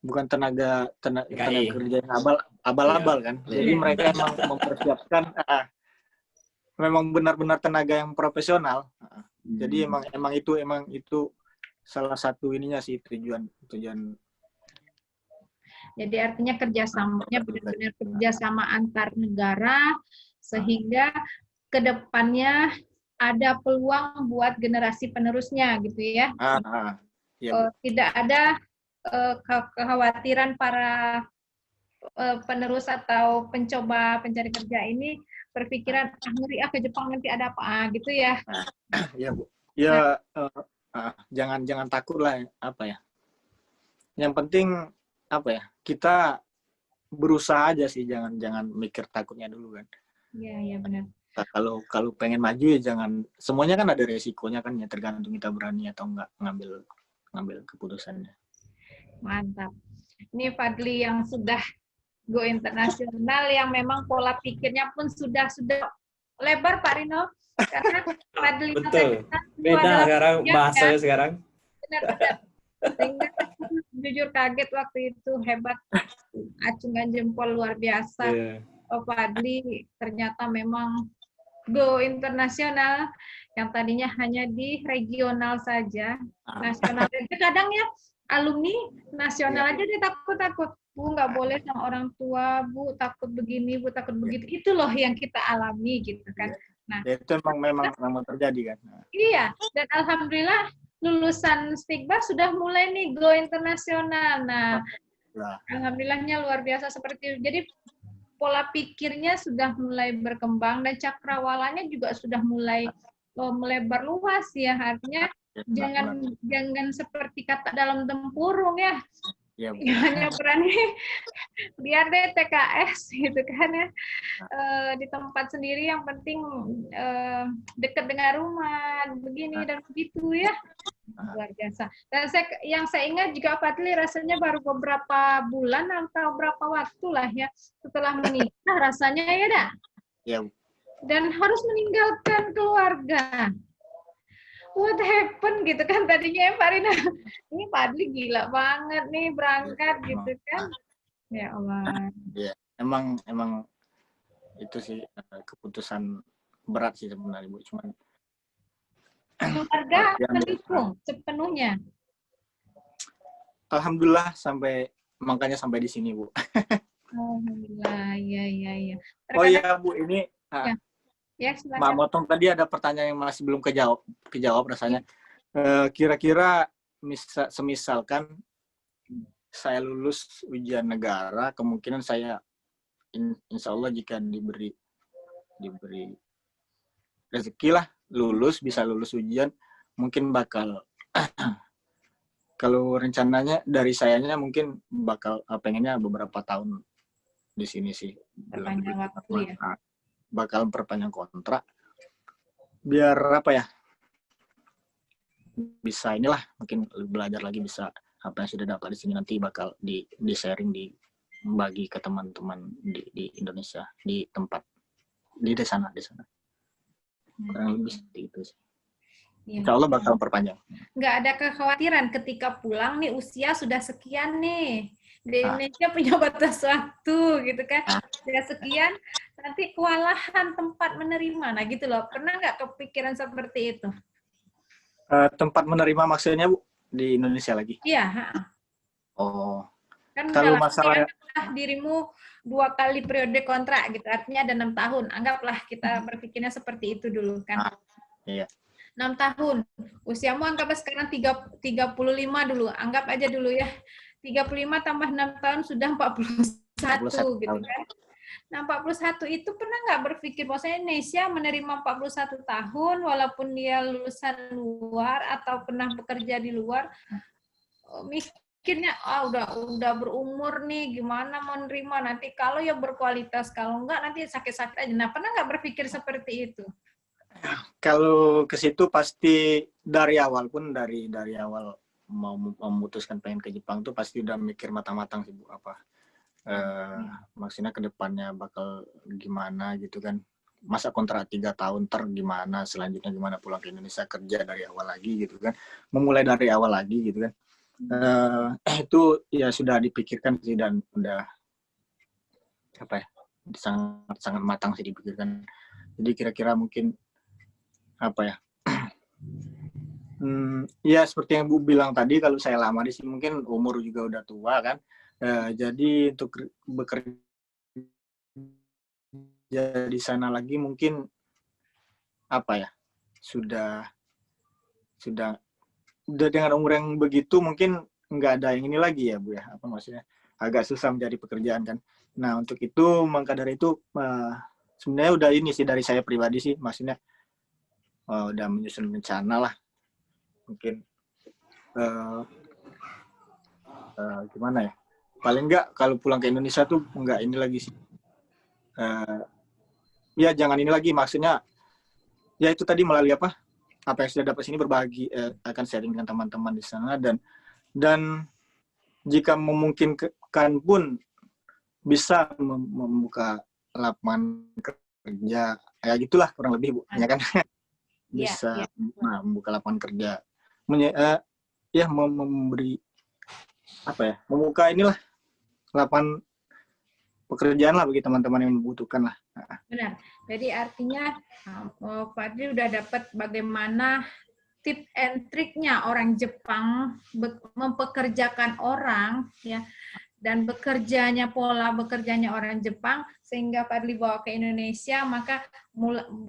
bukan tenaga kerja yang abal-abal kan. Jadi mereka emang mempersiapkan memang benar-benar tenaga yang profesional. Jadi emang itu salah satu ininya sih, tujuan. Jadi artinya kerjasamanya benar-benar kerjasama antar negara, sehingga kedepannya ada peluang buat generasi penerusnya gitu ya. Ya. Tidak ada kekhawatiran para penerus atau pencoba pencari kerja ini berpikiran ngeri ke Jepang nanti ada apa gitu ya. Ya Bu. Nah, Ya jangan takut lah, apa ya. Yang penting apa ya, kita berusaha aja sih, jangan mikir takutnya dulu kan. iya benar. Nah, kalau pengen maju ya jangan, semuanya kan ada resikonya kan ya, tergantung kita berani atau enggak ngambil keputusannya. Mantap. Ini Fadli yang sudah go internasional, yang memang pola pikirnya pun sudah lebar Pak Rino. Karena Fadli yang saya Betul. kenal itu Beda adalah sekarang ya, bahasanya sekarang. benar-benar. Sehingga aku jujur kaget waktu itu, hebat, acungan jempol luar biasa. Iya. Oh, Fadli ternyata memang go internasional yang tadinya hanya di regional saja, nasional. Kadang ya alumni nasional aja dia takut-takut. Bu, nggak boleh sama orang tua, Bu, takut begini, Bu, takut begitu. Itu loh yang kita alami gitu kan. Nah, Ya, itu memang terjadi kan. iya, dan alhamdulillah lulusan Stigba sudah mulai nih go internasional. Nah, alhamdulillahnya luar biasa seperti itu. Jadi pola pikirnya sudah mulai berkembang dan cakrawalanya juga sudah mulai melebar luas ya. Artinya jangan seperti kata dalam tempurung ya. Ya, hanya berani biar deh TKS gitu kan ya, di tempat sendiri, yang penting dekat dengan rumah begini dan begitu ya, luar biasa. Dan yang saya ingat juga Fadli rasanya baru beberapa bulan atau berapa waktu lah ya setelah menikah rasanya ya dah. Ya. Dan harus meninggalkan keluarga. What happened gitu kan tadinya ya Pak Rina, ini Fadli gila banget nih berangkat gitu kan. Ya Allah. Ya, emang itu sih keputusan berat sih sebenarnya Bu, cuman keluarga mendukung sepenuhnya. Alhamdulillah makanya sampai di sini Bu. Alhamdulillah, iya. Oh iya Bu, ini ya, Mbak Motong tadi ada pertanyaan yang masih belum kejawab rasanya. Kira-kira semisalkan saya lulus ujian negara, kemungkinan saya insya Allah jika diberi rezeki lah, bisa lulus ujian, mungkin bakal kalau rencananya dari sayanya mungkin bakal pengennya beberapa tahun di sini sih, perpanjang waktu ya. Bakal perpanjang kontrak biar apa ya, bisa inilah mungkin belajar lagi, bisa apa yang sudah dapat di sini nanti bakal di sharing, bagi ke teman-teman di Indonesia, di tempat di sana kurang lebih seperti itu sih. Insya Allah bakal perpanjang. Nggak ada kekhawatiran ketika pulang nih usia sudah sekian nih, di Indonesia punya batas waktu gitu kan, sudah sekian nanti kewalahan tempat menerima, nah gitu loh. Pernah nggak kepikiran seperti itu? Tempat menerima maksudnya Bu di Indonesia lagi? Iya. Oh. Kan kalau masalah dirimu 2 kali periode kontrak gitu, artinya ada 6 tahun. Anggaplah kita berpikirnya seperti itu dulu kan. Iya. 6 tahun. Usiamu anggaplah sekarang 35 dulu. Anggap aja dulu ya. 35 tambah 6 tahun sudah 41 gitu kan. Nah, 41 itu pernah nggak berpikir bahwasanya Indonesia menerima 41 tahun walaupun dia lulusan luar atau pernah bekerja di luar, mikirnya udah berumur nih, gimana mau nerima nanti, kalau ya berkualitas, kalau enggak nanti sakit-sakit aja. Nah, pernah nggak berpikir seperti itu? Kalau ke situ pasti dari awal mau memutuskan pengen ke Jepang tuh pasti udah mikir matang-matang sih Bu, apa maksudnya ke depannya bakal gimana gitu kan, masa kontrak 3 tahun gimana, selanjutnya gimana pulang ke Indonesia kerja dari awal lagi gitu kan, memulai dari awal lagi gitu kan. Itu ya sudah dipikirkan sih, dan udah apa ya, sangat matang sih dipikirkan. Jadi kira-kira mungkin apa ya, ya seperti yang Bu bilang tadi, kalau saya lama di sini mungkin umur juga udah tua kan, jadi untuk bekerja di sana lagi mungkin apa ya, sudah dengan umur yang begitu mungkin nggak ada yang ini lagi ya Bu ya, apa maksudnya, agak susah mencari pekerjaan kan. Nah untuk itu maka dari itu sebenarnya udah ini sih dari saya pribadi sih, maksudnya udah menyusun rencana lah, mungkin gimana ya, paling nggak kalau pulang ke Indonesia tuh nggak ini lagi sih, ya jangan ini lagi, maksudnya ya itu tadi melalui apa yang sudah dapat sini berbagi, akan sharing dengan teman-teman di sana, dan jika memungkinkan pun bisa membuka lapangan kerja, ya gitulah kurang lebih Bu, ya kan. Bisa membuka lapangan kerja, ya memberi apa ya, membuka inilah lapangan pekerjaan lah bagi teman-teman yang membutuhkan lah. Benar. Jadi artinya Pak Adli udah dapat bagaimana tip and triknya orang Jepang mempekerjakan orang, ya, dan pola bekerjanya orang Jepang, sehingga Pak Adli bawa ke Indonesia, maka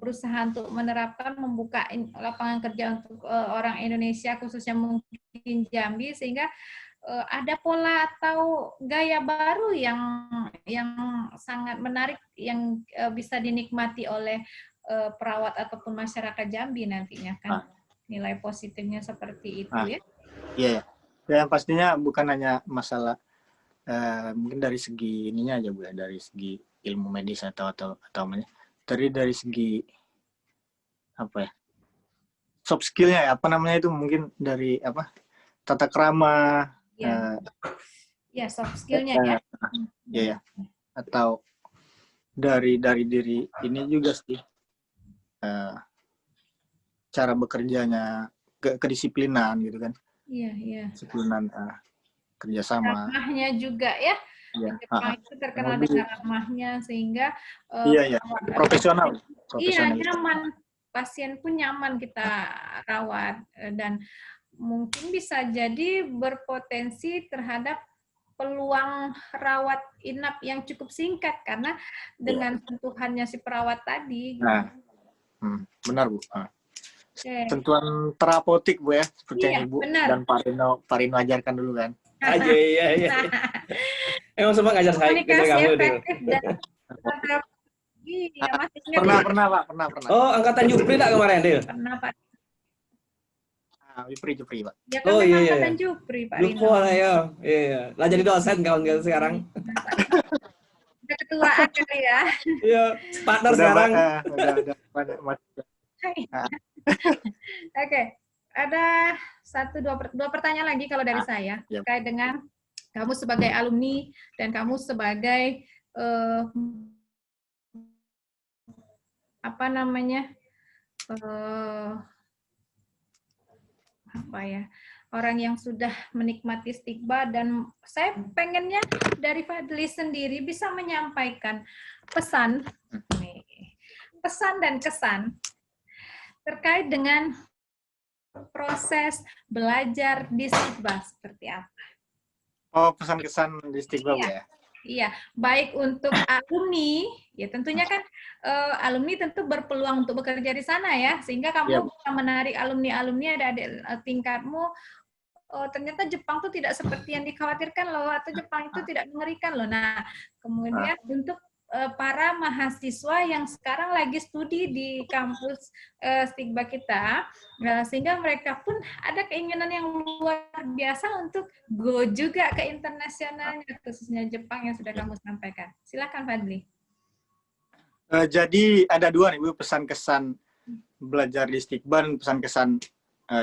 berusaha untuk menerapkan, membuka lapangan kerja untuk orang Indonesia, khususnya mungkin Jambi, sehingga ada pola atau gaya baru yang sangat menarik, yang bisa dinikmati oleh perawat ataupun masyarakat Jambi nantinya kan. Nilai positifnya seperti itu ya. Iya, ya pastinya bukan hanya masalah mungkin dari segi ininya aja Bu ya, dari segi ilmu medis atau dari segi apa ya, soft skillnya ya, apa namanya itu, mungkin dari apa, tata krama, ya soft skillnya ya, atau dari diri ini juga sih, cara bekerjanya, kedisiplinan gitu kan. Iya. Disiplinan, kerjasama. Ramahnya juga ya. Jepang itu terkenal dengan ramahnya, sehingga profesional. Iya, nyaman. Pasien pun nyaman kita rawat, dan mungkin bisa jadi berpotensi terhadap peluang rawat inap yang cukup singkat karena dengan sentuhannya si perawat tadi. Benar Bu. Sentuhan terapeutik Bu ya, seperti yang Ibu dan Pak Rino ajarkan dulu kan. Aja iya. Emang semua ngajar saya kamu deh. Iya, masih pernah Pak. Oh, angkatan Jupri tak kemarin, Dil? Pernah Pak. Jupri Pak. Ya kan angkatan Jupri Pak Rino. Lupa lah ya. Iya. Lah jadi dosen kawan sekarang. Udah ketuaan kali ya. Iya, partner sekarang. Udah. Oke. Ada dua pertanyaan lagi kalau dari saya terkait dengan kamu sebagai alumni dan kamu sebagai orang yang sudah menikmati stigma, dan saya pengennya dari Fadli sendiri bisa menyampaikan pesan dan kesan terkait dengan proses belajar di Stigba seperti apa? Oh, pesan-kesan di Stigba ya? Iya, baik untuk alumni, ya tentunya kan alumni tentu berpeluang untuk bekerja di sana ya, sehingga kamu bisa menarik alumni-alumni ada tingkatmu. Oh, ternyata Jepang tuh tidak seperti yang dikhawatirkan loh, atau Jepang itu tidak mengerikan loh. Nah, kemudian untuk para mahasiswa yang sekarang lagi studi di kampus Stigba kita, sehingga mereka pun ada keinginan yang luar biasa untuk go juga ke internasionalnya, khususnya Jepang yang sudah kamu sampaikan. Silakan Fadli. Jadi ada dua nih Bu, pesan-kesan belajar di Stigba dan pesan-kesan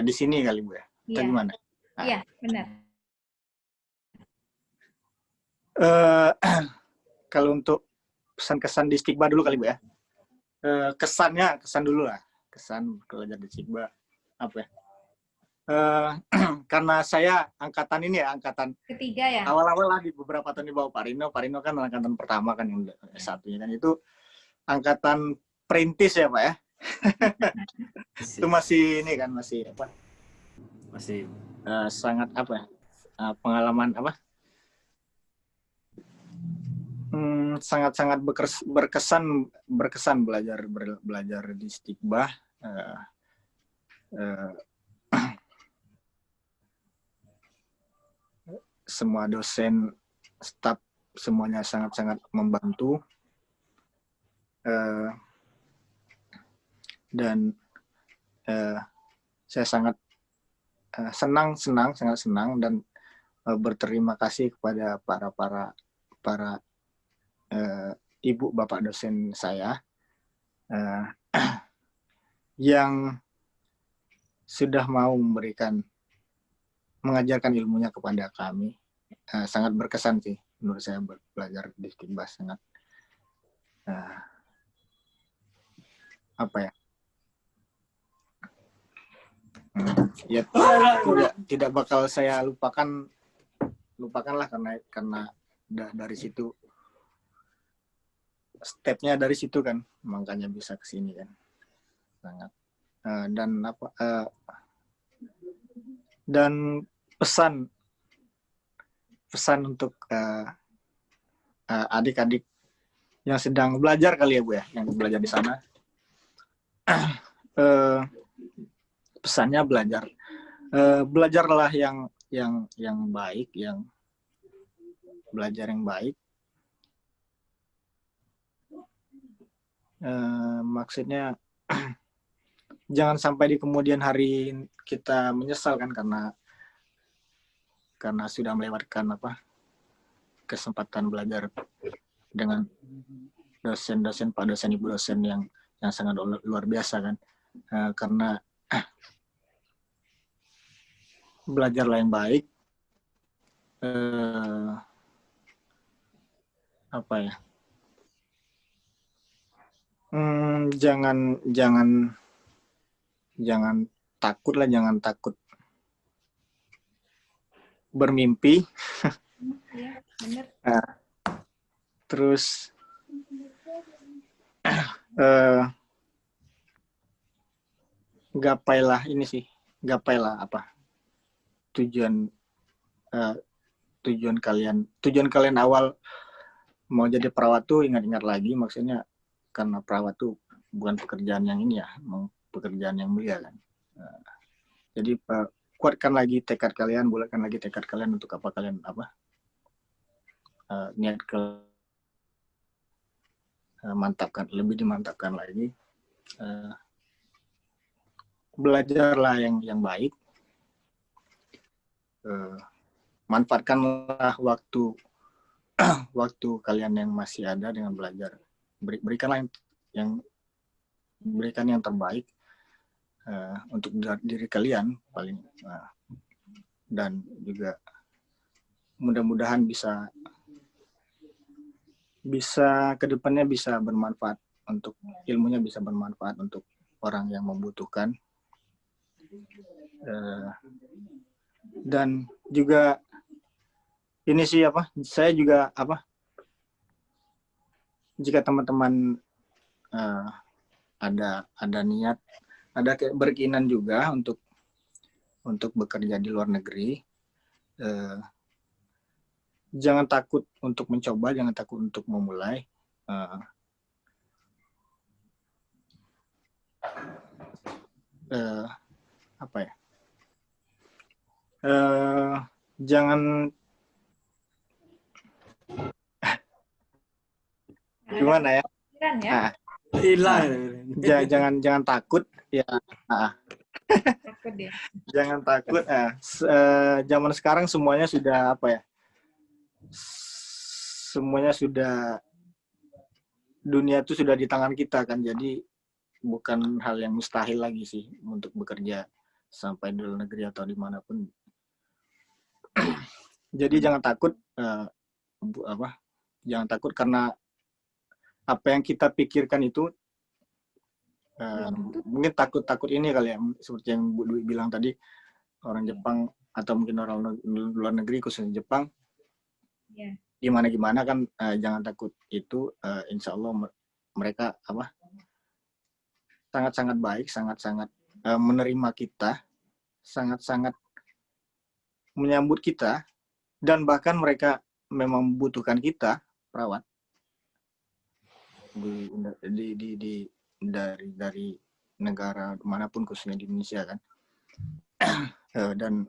di sini kali Bu ya. Atau gimana? Iya, benar. Kalau untuk pesan-kesan di Stigba dulu kali Bu ya. Kesan dulu lah. Kesan belajar di Stigba apa ya? Karena saya angkatan ketiga ya. Awal-awal lah di beberapa tahun di bawah Pak Rino. Pak Rino kan angkatan pertama kan, yang satunya kan itu angkatan perintis ya Pak ya. Itu masih ini kan, masih apa? Masih sangat apa ya? Pengalaman apa? Sangat-sangat berkesan belajar di Stigba. Semua dosen staf semuanya sangat-sangat membantu, dan saya sangat sangat senang dan berterima kasih kepada para ibu bapak dosen saya yang sudah mau mengajarkan ilmunya kepada kami. Sangat berkesan sih menurut saya belajar di Stigbas, sangat apa ya? Ya tidak bakal saya lupakanlah karena dari situ stepnya dari situ kan, makanya bisa ke sini kan, sangat dan pesan untuk adik-adik yang sedang belajar kali ya Bu ya, yang belajar di sana, pesannya belajarlah yang baik, belajar yang baik. Maksudnya jangan sampai di kemudian hari kita menyesal kan karena sudah melewatkan kesempatan belajar dengan dosen-dosen, Pak dosen, Ibu dosen yang sangat luar biasa kan, karena belajarlah yang baik, jangan takut bermimpi. Ya, benar. Terus gapailah tujuan kalian awal mau jadi perawat tuh. Ingat lagi, maksudnya karena perawat tuh bukan pekerjaan yang ini ya, pekerjaan yang mulia kan. Jadi kuatkan lagi tekad kalian, bulatkan lagi tekad kalian untuk apa kalian niat ke lebih dimantapkan lagi. Belajarlah yang baik. Manfaatkanlah waktu kalian yang masih ada dengan belajar. Berikanlah berikan yang terbaik untuk diri kalian paling, dan juga mudah-mudahan bisa kedepannya bisa bermanfaat, untuk ilmunya bisa bermanfaat untuk orang yang membutuhkan. Dan juga ini sih saya juga jika teman-teman ada niat, ada berkeinginan juga untuk bekerja di luar negeri, jangan takut untuk mencoba, jangan takut untuk memulai. Jangan gimana ya? Jangan takut ya. Takut dia. Jangan takut. Zaman sekarang semuanya sudah semuanya sudah, dunia itu sudah di tangan kita kan, jadi bukan hal yang mustahil lagi sih untuk bekerja sampai di luar negeri atau dimanapun. Jadi jangan takut, jangan takut karena apa yang kita pikirkan itu mungkin takut ini kali ya, seperti yang Bu Dwi bilang tadi, orang Jepang atau mungkin orang luar negeri khususnya Jepang, gimana kan, jangan takut itu. Insya Allah mereka sangat-sangat baik, sangat-sangat menerima kita, sangat-sangat menyambut kita, dan bahkan mereka memang membutuhkan kita perawat dari negara manapun, khususnya di Indonesia kan. Dan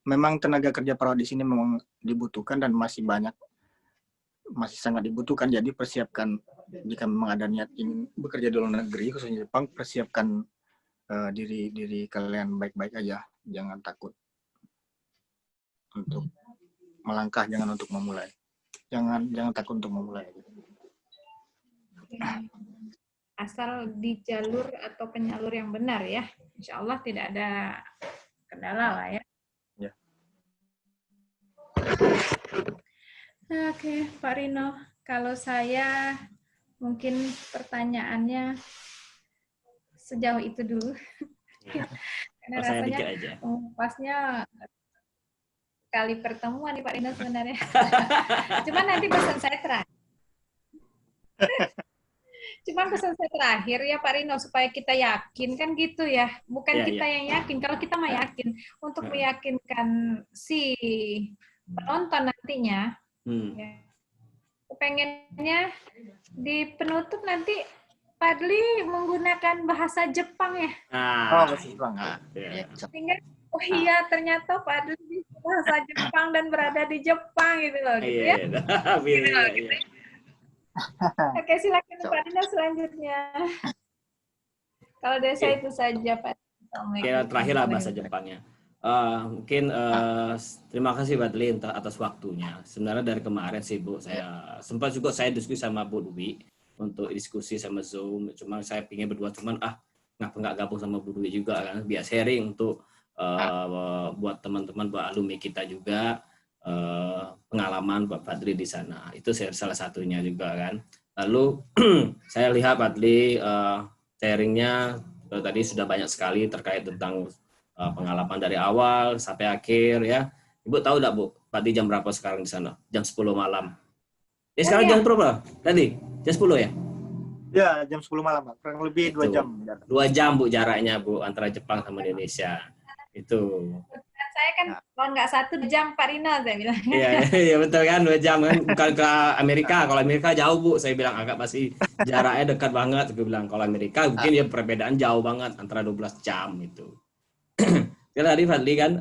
memang tenaga kerja perawat di sini memang dibutuhkan dan masih sangat dibutuhkan. Jadi persiapkan jika memang ada niat ingin bekerja di luar negeri, khususnya Jepang, persiapkan diri kalian baik-baik aja. Jangan takut untuk melangkah, jangan untuk memulai. Jangan takut untuk memulai. Asal di jalur atau penyalur yang benar ya. Insya Allah tidak ada kendala lah ya. Ya. Oke, Pak Rino. Kalau saya mungkin pertanyaannya sejauh itu dulu. Karena Saya rasanya dikit aja. pasnya kali pertemuan nih Pak Rino sebenarnya. Cuman nanti pesan saya terakhir. Cuman pesan saya terakhir ya Pak Rino, supaya kita yakin kan gitu ya. Bukan kita yang yakin, kalau kita mah yakin. Untuk meyakinkan si penonton nantinya, ya, pengennya di penutup nanti Fadli menggunakan bahasa Jepang ya. Bahasa Jepang. Sehingga, oh iya ternyata Fadli bisa bahasa Jepang dan berada di Jepang gitu loh. Gitu ya. Gitu. Oke, silakan Pak Dina selanjutnya. Kalau dari saya itu saja, Pak. Terakhir lah bahasa Jepangnya. Mungkin terima kasih Fadli atas waktunya. Sebenarnya dari kemarin sih Bu, saya sempat juga saya diskusi sama Bu Dwi untuk diskusi sama Zoom. Cuma saya pingin berdua, cuman ngapa nggak gabung sama Bu Dwi juga kan, biar sharing untuk buat teman-teman, buat alumni kita juga. Pengalaman Pak Fadli di sana itu salah satunya juga kan. Lalu saya lihat Fadli sharingnya tadi sudah banyak sekali terkait tentang pengalaman dari awal sampai akhir ya. Ibu tahu enggak Bu, Fadli jam berapa sekarang di sana? Jam 10 malam. Sekarang jam berapa? Tadi jam 10 ya? Ya, jam 10 malam, Pak. Kurang lebih 2 jam. 2 jam Bu jaraknya Bu antara Jepang sama Indonesia. Itu. Saya kan kalau nggak 1 jam Pak Rino saya bilang. Iya betul kan, 2 jam kan, bukan ke Amerika. Kalau Amerika jauh Bu, saya bilang agak masih jaraknya dekat banget. Gue bilang kalau Amerika mungkin ya perbedaan jauh banget antara 12 jam itu. Jadi tadi Fadli kan,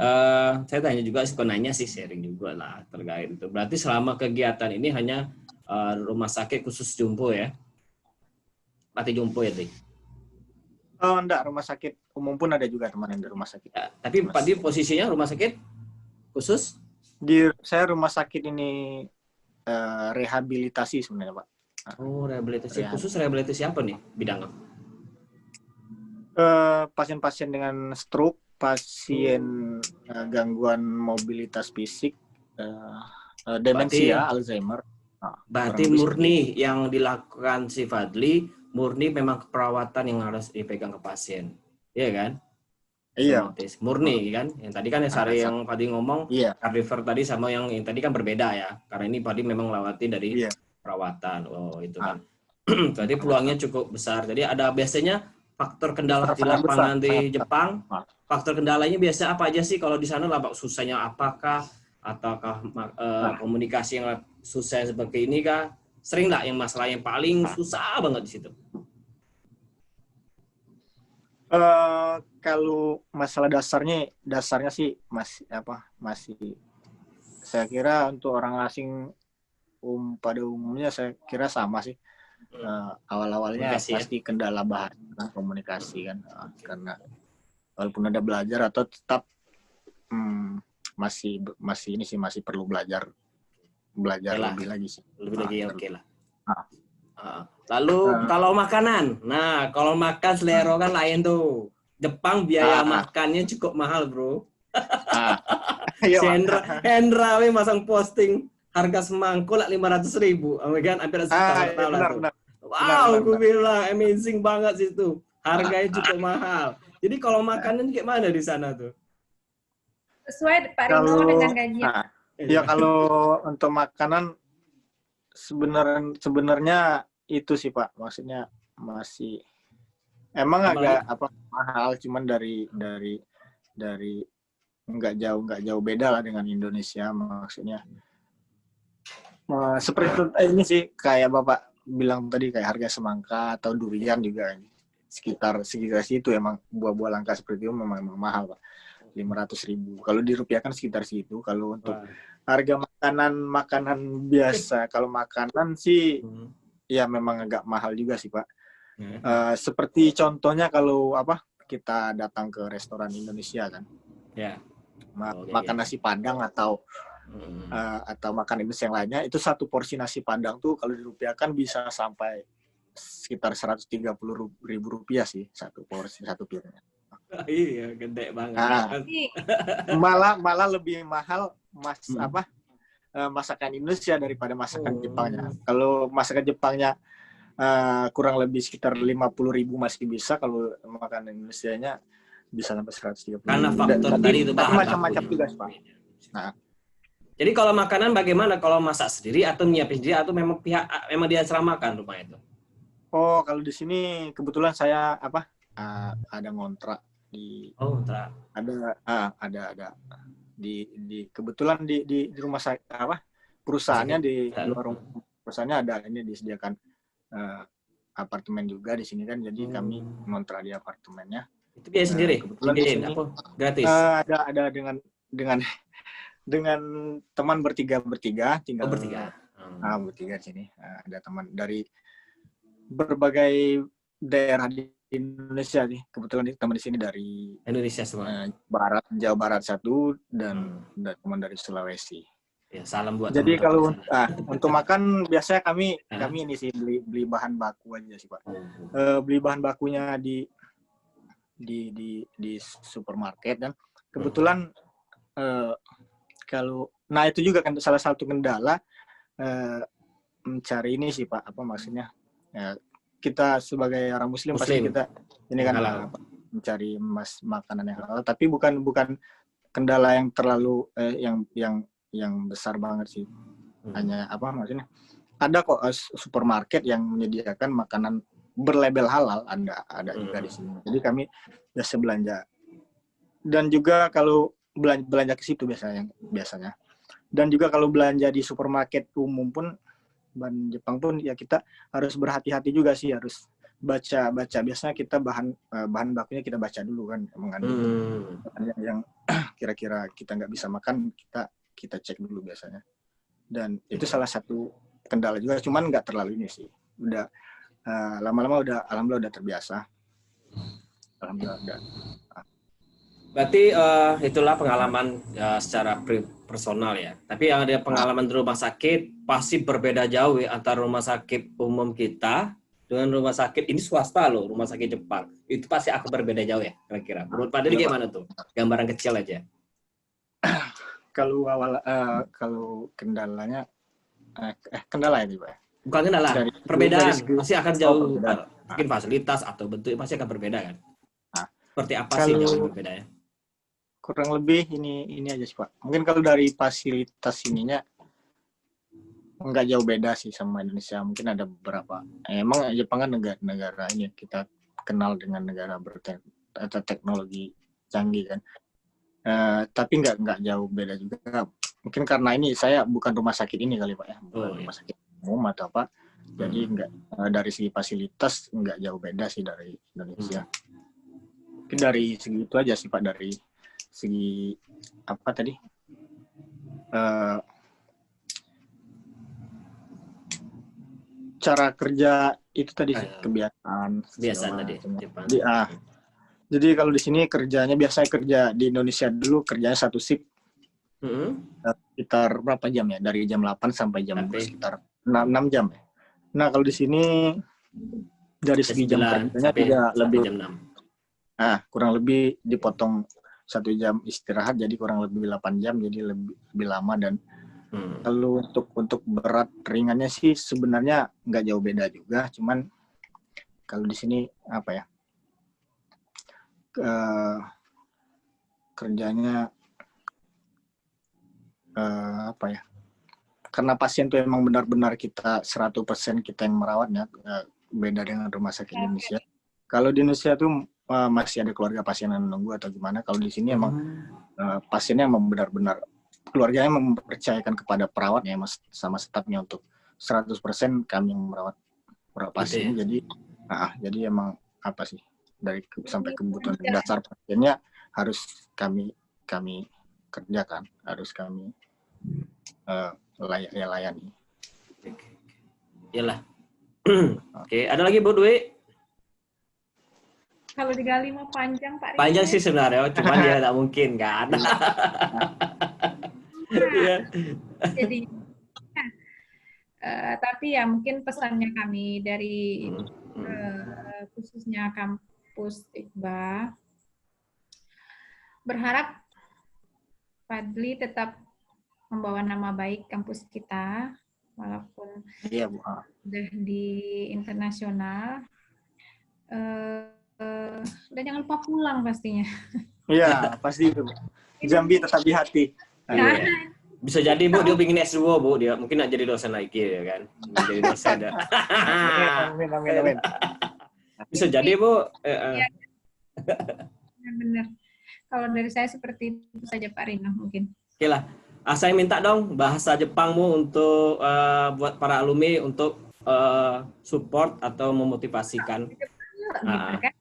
saya tanya juga, suka nanya sih, sharing juga lah terkait itu. Berarti selama kegiatan ini hanya rumah sakit khusus Jumbo ya? Pati Jumbo ya, Tri? Oh enggak, rumah sakit umum pun ada juga teman yang di rumah sakit. Ya, tapi Fadli posisinya rumah sakit khusus? Saya rumah sakit ini rehabilitasi sebenarnya Pak. Oh, rehabilitasi. Khusus rehabilitasi apa nih bidangnya? Pasien-pasien dengan stroke, pasien gangguan mobilitas fisik, demensia, Alzheimer. Berarti murni yang dilakukan si Fadli, murni memang keperawatan yang harus dipegang ke pasien, iya kan? Iya. Murni kan? Yang tadi kan yang Fadli ngomong, cardiver tadi sama yang tadi kan berbeda ya, karena ini Fadli memang melewati dari perawatan. Oh itu kan. Jadi peluangnya cukup besar. Jadi ada biasanya faktor kendala di lapangan di Jepang. Faktor kendalanya biasa apa aja sih kalau di sana? Susahnya apakah? Ataukah komunikasi yang susah seperti ini kah? Sering nggak yang masalah yang paling susah banget di situ? Kalau masalah dasarnya sih masih saya kira untuk orang asing pada umumnya saya kira sama sih. Awal-awalnya pasti kendala bahasa komunikasi kan, karena walaupun ada belajar atau tetap masih perlu belajar lebih lagi sih. Lebih lagi oke lah. Lalu kalau makanan, kalau makan selera kan lain tuh. Jepang biaya makannya cukup mahal bro. Hendra masang posting harga semangkuk 500.000, kan hampir sejuta. Wow, gue bilang amazing banget sih itu. Harganya cukup mahal. Jadi kalau makanan kayak mana di sana tuh? Sesuai Pak Rino dengan gajinya. Ya kalau untuk makanan sebenarnya itu sih Pak, maksudnya masih emang agak mahal, cuman dari nggak jauh beda lah dengan Indonesia, maksudnya seperti ini sih kayak Bapak bilang tadi, kayak harga semangka atau durian juga sekitar situ emang buah-buah langka seperti itu memang mahal Pak. 500.000. Kalau dirupiahkan sekitar segitu. Kalau untuk Wah. harga makanan biasa, kalau makanan sih ya memang agak mahal juga sih Pak. Seperti contohnya kalau kita datang ke restoran Indonesia kan, Ya. makan nasi Padang atau makan Indonesia yang lainnya, itu satu porsi nasi Padang tuh kalau dirupiahkan bisa sampai sekitar 130.000 rupiah sih satu porsi, satu piring. Iya, gede banget. Malah lebih mahal masakan Indonesia daripada masakan Jepangnya. Kalau masakan Jepangnya kurang lebih sekitar 50.000 masih bisa, kalau makanan Indonesianya bisa sampai 130.000. Karena faktor tadi itu tapi bahan macam-macam bakunya. juga Pak. Nah, jadi kalau makanan bagaimana? Kalau masak sendiri atau nyiapin sendiri atau memang dia seramakan rumah itu? oh kalau di sini kebetulan saya ada ngontrak di ada di kebetulan di rumah saya perusahaannya di luar perusahaannya ada ini disediakan apartemen juga di sini kan, jadi kami ngontrak di apartemennya. Itu biaya sendiri? Kebetulan di sini apa? Gratis? Ada dengan teman bertiga tinggal bertiga. Bertiga di sini. Ada teman dari berbagai daerah di Indonesia nih. Kebetulan teman di sini dari Indonesia semua. Jawa Barat satu dan teman dari Sulawesi. Ya, salam buat jadi teman-teman. kalau untuk makan biasanya kami ini sih beli bahan baku aja sih Pak. Beli bahan bakunya di supermarket, dan kebetulan itu juga kan salah satu kendala mencari ini sih Pak, maksudnya kita sebagai orang Muslim pasti kita ini kan mencari makanan yang halal, tapi bukan kendala yang terlalu yang besar banget sih. Hanya maksudnya ada kok supermarket yang menyediakan makanan berlabel halal, ada juga di sini. Jadi kami biasa belanja, dan juga kalau belanja ke situ biasanya. Dan juga kalau belanja di supermarket umum pun bahan Jepang pun ya kita harus berhati-hati juga sih, harus baca. Biasanya kita bahan bakunya kita baca dulu kan, mengandung yang kira-kira kita nggak bisa makan, kita cek dulu biasanya. Dan itu salah satu kendala juga, cuman nggak terlalu ini sih. Udah lama-lama alhamdulillah udah terbiasa. Alhamdulillah udah. Berarti itulah pengalaman secara personal ya. Tapi yang ada pengalaman di rumah sakit pasti berbeda jauh ya, antara rumah sakit umum kita dengan rumah sakit ini swasta loh, rumah sakit Jepang. Itu pasti akan berbeda jauh ya kira-kira. Menurut Pak Deni gimana tuh? Gambaran kecil aja. Kalau kendalanya kendala ya Pak? Bukan kendala, perbedaan pasti akan jauh. Mungkin fasilitas atau bentuk pasti akan berbeda kan? Seperti apa sih yang berbeda ya? Kurang lebih ini aja sih Pak. Mungkin kalau dari fasilitas ininya nggak jauh beda sih sama Indonesia. Mungkin ada beberapa. Emang Jepang kan negara ini kita kenal dengan negara berteknologi canggih kan. Tapi nggak jauh beda juga. Mungkin karena ini saya bukan rumah sakit ini kali Pak ya, rumah sakit umum atau apa. Jadi dari segi fasilitas nggak jauh beda sih dari Indonesia. Mungkin dari segi itu aja sih Pak, dari segi apa tadi? Cara kerja itu tadi sih, kebiasaan tadi. Jadi kalau di sini kerjanya biasanya kerja di Indonesia dulu kerjanya satu shift. Sekitar berapa jam ya? Dari jam 8 sampai jam 2, sekitar 6 jam ya. Nah, kalau di sini dari segi jam kerjanya tidak lebih jam 6. Kurang lebih dipotong 1 jam istirahat, jadi kurang lebih 8 jam, jadi lebih lama. Dan kalau untuk berat ringannya sih sebenarnya nggak jauh beda juga, cuman kalau di sini apa ya, kerjanya apa ya, karena pasien tuh emang benar-benar kita 100% kita yang merawatnya, beda dengan rumah sakit Indonesia. Kalau di Indonesia tuh masih ada keluarga pasien yang menunggu atau gimana. Kalau di sini emang pasiennya emang benar-benar keluarganya mempercayakan kepada perawatnya sama stafnya untuk 100% kami yang merawat pasien. Jadi emang apa sih, dari sampai kebutuhan dasar pasiennya harus kami kami kerjakan, harus kami layani. Iyalah. Oke, ada lagi Bu Dwi? Kalau digali mau panjang Pak Rino. Panjang sih sebenarnya, cuman ya nggak mungkin kan. Iya. Jadi tapi ya mungkin pesannya kami dari khususnya kampus IKBA berharap Fadli tetap membawa nama baik kampus kita walaupun Iya, Bu. sudah di internasional, dan jangan lupa pulang pastinya. Iya, pasti itu. Jambi tetap di hati. Iya. Bisa jadi Bu dia pengen S2 Bu, dia mungkin nggak jadi dosen lagi ya kan. Jadi dosen ya. Amin. Bisa jadi Bu. Benar. Kalau dari saya seperti itu saja Pak Rino mungkin. Oke lah. Saya minta dong bahasa Jepangmu untuk buat para alumni untuk support atau memotivasikan. Gitu kan?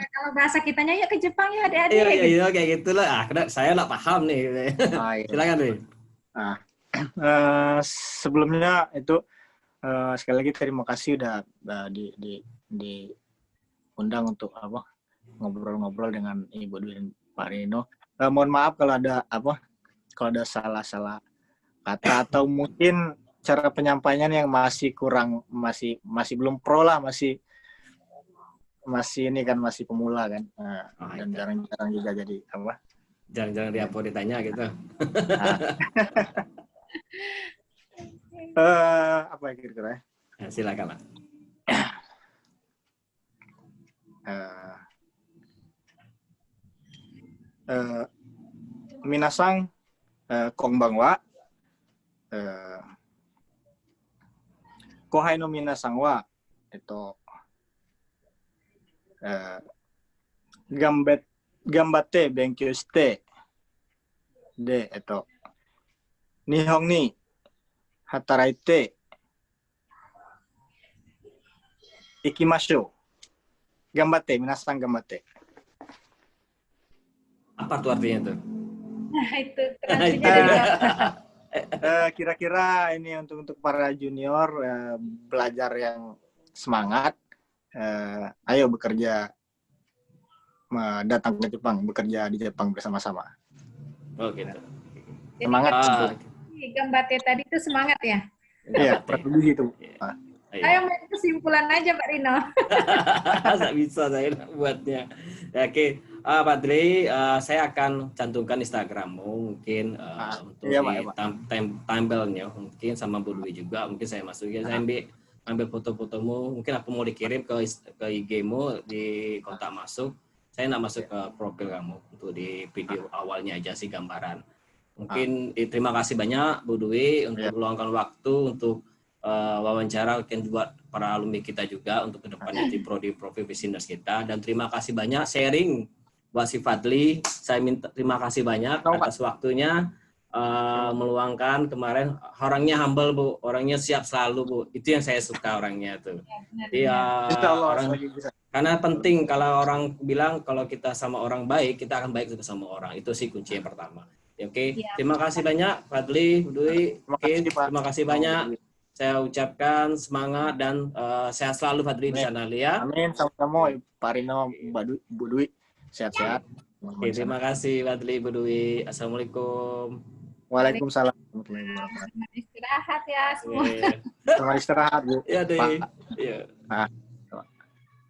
Kalau bahasa kitanya ya ke Jepang ya adik-adik. Iya kayak gitulah. Saya nggak paham nih. Silakan nih. Sebelumnya itu sekali lagi terima kasih udah diundang untuk ngobrol-ngobrol dengan Ibu Dwi dan Pak Rino. Mohon maaf kalau ada salah-salah kata atau mungkin cara penyampaian yang masih kurang, masih belum pro lah, masih ini kan masih pemula kan, dan jarang-jarang juga jadi Jangan diapa ditanya gitu. Apa kira-kira? Silakan Pak. Minasang konbanwa. Kohai no minasang wa gambatte benkyou shite de Nihon ni hataraite ikimashou. Gambatte, minasang gambatte. Apa tuh artinya tuh? Nah, itu transinya dari Kira-kira ini untuk para junior belajar yang semangat, ayo bekerja, datang ke Jepang, bekerja di Jepang bersama-sama. Oh gitu. Semangat. Gambatte tadi itu semangat ya? Iya, perlu gitu. Ayo main kesimpulan aja Pak Rino. Nggak bisa saya buatnya. Oke, Pak Dri, saya akan cantumkan Instagrammu mungkin untuk thumbnailnya mungkin sama Bu Dwi juga. Mungkin saya masukin, saya ambil foto-fotomu. Mungkin aku mau dikirim ke IG-mu di kontak masuk. Saya nggak masuk ke profil kamu untuk di video awalnya aja sih gambaran. Mungkin terima kasih banyak Bu Dwi untuk meluangkan waktu untuk wawancara mungkin buat para alumni kita juga untuk kedepannya di prodi profil business kita, dan terima kasih banyak sharing buat si Fadli. Saya minta terima kasih banyak atas waktunya meluangkan kemarin. Orangnya humble Bu, orangnya siap selalu Bu, itu yang saya suka orangnya tuh. Iya, karena penting kalau orang bilang kalau kita sama orang baik, kita akan baik juga sama orang, itu sih kunci yang pertama. Oke, terima kasih banyak Fadli, Bu Dwi. Terima kasih banyak. Saya ucapkan semangat dan sehat selalu Fadli di sana ya. Amin, sama-sama Pak Rino, Bu Dwi, sehat-sehat. Oke, terima kasih Fadli, Bu Dwi. Assalamualaikum. Waalaikumsalam. Selamat istirahat ya semua. Selamat istirahat Bu. Ya deh. Iya.